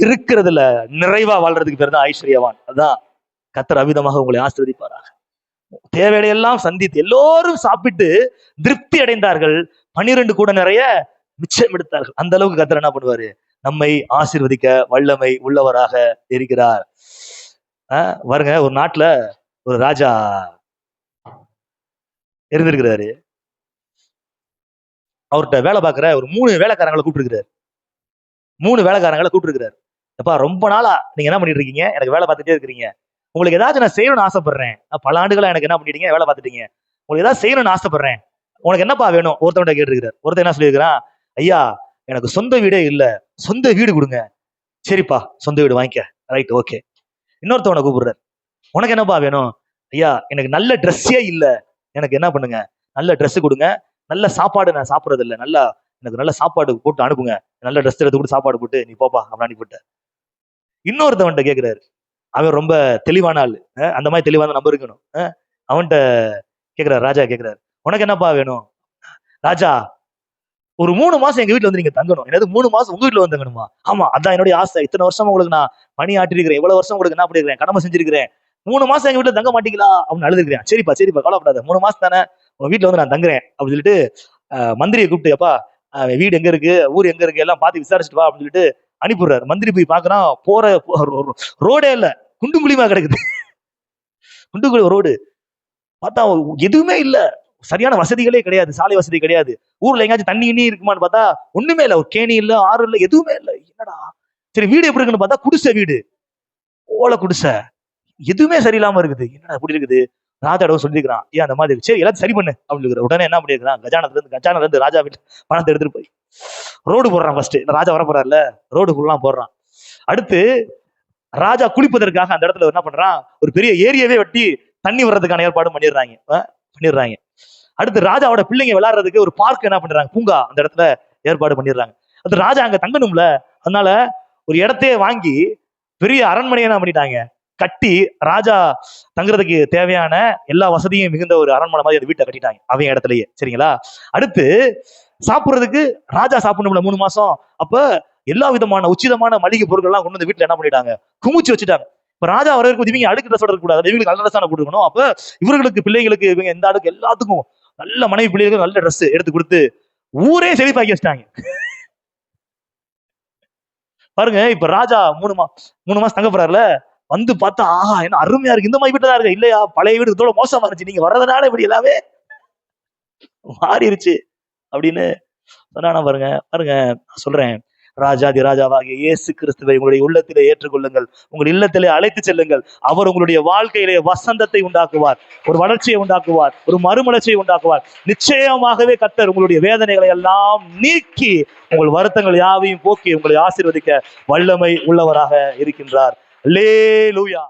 [SPEAKER 1] இருக்கிறதுல நிறைவா வாழ்றதுக்கு பேர் தான் ஐஸ்வர்யவான். அதான் கர்த்தர் அவிதமாக உங்களை ஆசீர்வதிப்பாராக. தேவைகளை எல்லாம் சந்தித்து எல்லோரும் சாப்பிட்டு திருப்தி அடைந்தார்கள். 12 கூட நிறைய மிச்சம் எடுத்தார்கள். அந்த அளவுக்கு கர்த்தர் என்ன பண்ணுவாரு? நம்மை ஆசீர்வதிக்க வல்லமை உள்ளவராக இருக்கிறார். பாருங்க, ஒரு நாட்டுல ஒரு ராஜா இருந்திருக்கிறாரு. அவர்கிட்ட வேலை பார்க்கிற ஒரு 3 வேலைக்காரங்களை கூப்பிட்டுருக்கிறார். 3 வேலைக்காரங்களை கூப்பிட்டுருக்கிறார். எப்பா, ரொம்ப நாளா நீங்க என்ன பண்ணிட்டு இருக்கீங்க? எனக்கு வேலை பார்த்துட்டே இருக்கிறீங்க. உங்களுக்கு ஏதாச்சும் நான் செய்யணும்னு ஆசைப்படுறேன். பல ஆண்டுகளா எனக்கு என்ன பண்ணிட்டீங்க? வேலை பார்த்துட்டீங்க. உங்களுக்கு ஏதாவது செய்யணும்னு ஆசைப்படுறேன். உனக்கு என்னப்பா வேணும்? ஒருத்தவன்ட்ட கேட்டிருக்கிறார். ஒருத்தர் என்ன சொல்லியிருக்கிறான்? ஐயா, எனக்கு சொந்த வீடே இல்ல, சொந்த வீடு கொடுங்க. சரிப்பா, சொந்த வீடு வாங்கிக்க. Right, okay. இன்னொருத்தவனை கூப்பிடுறாரு. உனக்கு என்னப்பா வேணும்? ஐயா, எனக்கு நல்ல ட்ரெஸ்ஸே இல்ல, எனக்கு என்ன பண்ணுங்க, நல்ல ட்ரெஸ் கொடுங்க. நல்ல சாப்பாடு நான் சாப்பிடறது இல்லை, எனக்கு நல்ல சாப்பாடு போட்டு அனுப்புங்க. நல்ல ட்ரெஸ் எடுத்து கூட சாப்பாடு போட்டு நீ போப்பா அப்படின்னு அனுப்பிவிட்ட. இன்னொருத்தவன்ட்ட கேட்கிறாரு. அவன் ரொம்ப தெளிவான ஆளு, அந்த மாதிரி தெளிவான நம்பர் இருக்கணும். அவன்கிட்ட கேட்கிறாரு, ராஜா கேட்கிறாரு, உனக்கு என்னப்பா வேணும்? ராஜா, ஒரு 3 மாசம் எங்க வீட்டுல நீங்க தங்கணும். என்னது 3 மாசம் உங்க வீட்டுல தங்கணுமா? ஆமா, அதான் என்னுடைய ஆசை. இத்தனை வருஷம் உங்களுக்கு நான் பணி ஆற்றிருக்கிறேன், இவ்வளவு வருஷம் உங்களுக்கு என்ன பண்ணிருக்கிறேன், கடமை செஞ்சிருக்கிறேன். 3 மாசம் எங்க வீட்டுல தங்க மாட்டீங்களா அப்படின்னு அழுதுருக்கிறேன். சரிப்பா கவலைப்படாத, 3 மாசம் தானே உங்க வீட்டுல நான் தங்குறேன் அப்படின்னு சொல்லிட்டு மந்திரியை கூப்பிட்டு, அப்பா வீடு எங்க இருக்கு, ஊர் எங்க இருக்கு, எல்லாம் பார்த்து விசாரிச்சுட்டு வா அப்படின்னு சொல்லிட்டு அனுப்பிடுறாரு. மந்திரி போய் பாக்குறான், போற ரோடே இல்ல, குண்டும் குழியுமா கிடக்குது. குண்டுகுழி ரோடு பார்த்தா எதுவுமே இல்ல, சரியான வசதிகளே கிடையாது, சாலை வசதி கிடையாது. ஊர்ல எங்கேயாச்சும் தண்ணி இருக்குமான்னு பார்த்தா ஒண்ணுமே இல்ல, ஒரு கேணி இல்ல, ஆறு இல்ல, எதுவுமே இல்ல. என்னடா, சரி வீடு எப்படி இருக்குன்னு பார்த்தா குடிசை வீடு, ஓலை குடிசை, எதுவுமே சரியில்லாம இருக்குது. என்னடா இப்படி இருக்குது? ராஜாடவும் சொல்லியிருக்கிறான், ஏன் அந்த மாதிரி, சரி எல்லாத்தையும் சரி பண்ணு அப்படின்னு. உடனே என்ன பண்ணிருக்கான், கஜானத்துல இருந்து ராஜா வீட்டு பணத்தை எடுத்துட்டு போய் ரோடு போடுறான். ஃபர்ஸ்ட் ராஜா வர போறாருல, ரோடு ஃபுல்லாம் போடுறான். அடுத்து ராஜா குளிப்பதற்காக அந்த இடத்துல என்ன பண்றான், ஒரு பெரிய ஏரியாவே வெட்டி தண்ணி வர்றதுக்கான ஏற்பாடும் பண்ணிடுறாங்க. அடுத்து ராஜாவோட பிள்ளைங்க விளையாடுறதுக்கு ஒரு பார்க் என்ன பண்றாங்க, பூங்கா அந்த இடத்துல ஏற்பாடு பண்ணிடுறாங்க. அது ராஜா அங்க தங்கணும்ல, அதனால ஒரு இடத்தையே வாங்கி பெரிய அரண்மனையை என்ன பண்ணிட்டாங்க, கட்டி ராஜா தங்குறதுக்கு தேவையான எல்லா வசதியும் மிகுந்த ஒரு அரண்மனை மாதிரி அந்த வீட்டை கட்டிட்டாங்க அவங்க இடத்துலயே. சரிங்களா? அடுத்து சாப்பிடுறதுக்கு ராஜா சாப்பிடணும்ல 3 மாசம், அப்ப எல்லா விதமான உச்சிதமான மளிகை பொருட்கள் எல்லாம் கொண்டு வந்து வீட்டுல என்ன பண்ணிட்டாங்க, குமிச்சு வச்சுட்டாங்க. இப்ப ராஜா வரவேற்கும் இவங்க அடுக்கு ட்ரெஸ் கூடாது, இவங்களுக்கு நல்ல ட்ரெஸ் தானே கொடுக்கணும். அப்ப இவர்களுக்கு பிள்ளைங்களுக்கு இவங்க எந்த அடுக்கு எல்லாத்துக்கும் நல்ல மனைவி பிள்ளைகளுக்கு நல்ல ட்ரெஸ் எடுத்து கொடுத்து ஊரே செழிப்பாக்கி வச்சிட்டாங்க. பாருங்க, இப்ப ராஜா 3 மாசம் தங்க போறாருல, வந்து பார்த்தா ஆஹா என்ன அருமையா இருக்கு, இந்த மாதிரி வீட்டுல தான் இருக்கு. இல்லையா, பழைய வீடு இதோட மோசமா இருந்துச்சு, நீங்க வர்றதுனால இப்படி எல்லாமே மாறிடுச்சு அப்படின்னு சொன்னா பாருங்க. பாருங்க, நான் சொல்றேன், ராஜாதி ராஜாவாகிய இயேசு கிறிஸ்துவை உங்களுடைய உள்ளத்திலே ஏற்றுக்கொள்ளுங்கள், உங்கள் இல்லத்திலே அழைத்து செல்லுங்கள். அவர் உங்களுடைய வாழ்க்கையிலே வசந்தத்தை உண்டாக்குவார், ஒரு வளர்ச்சியை உண்டாக்குவார், ஒரு மறுமலர்ச்சியை உண்டாக்குவார். நிச்சயமாகவே கர்த்தர் உங்களுடைய வேதனைகளை எல்லாம் நீக்கி உங்கள் வருத்தங்கள் யாவையும் போக்கி உங்களை ஆசீர்வதிக்க வல்லமை உள்ளவராக இருக்கின்றார். அல்லேலூயா.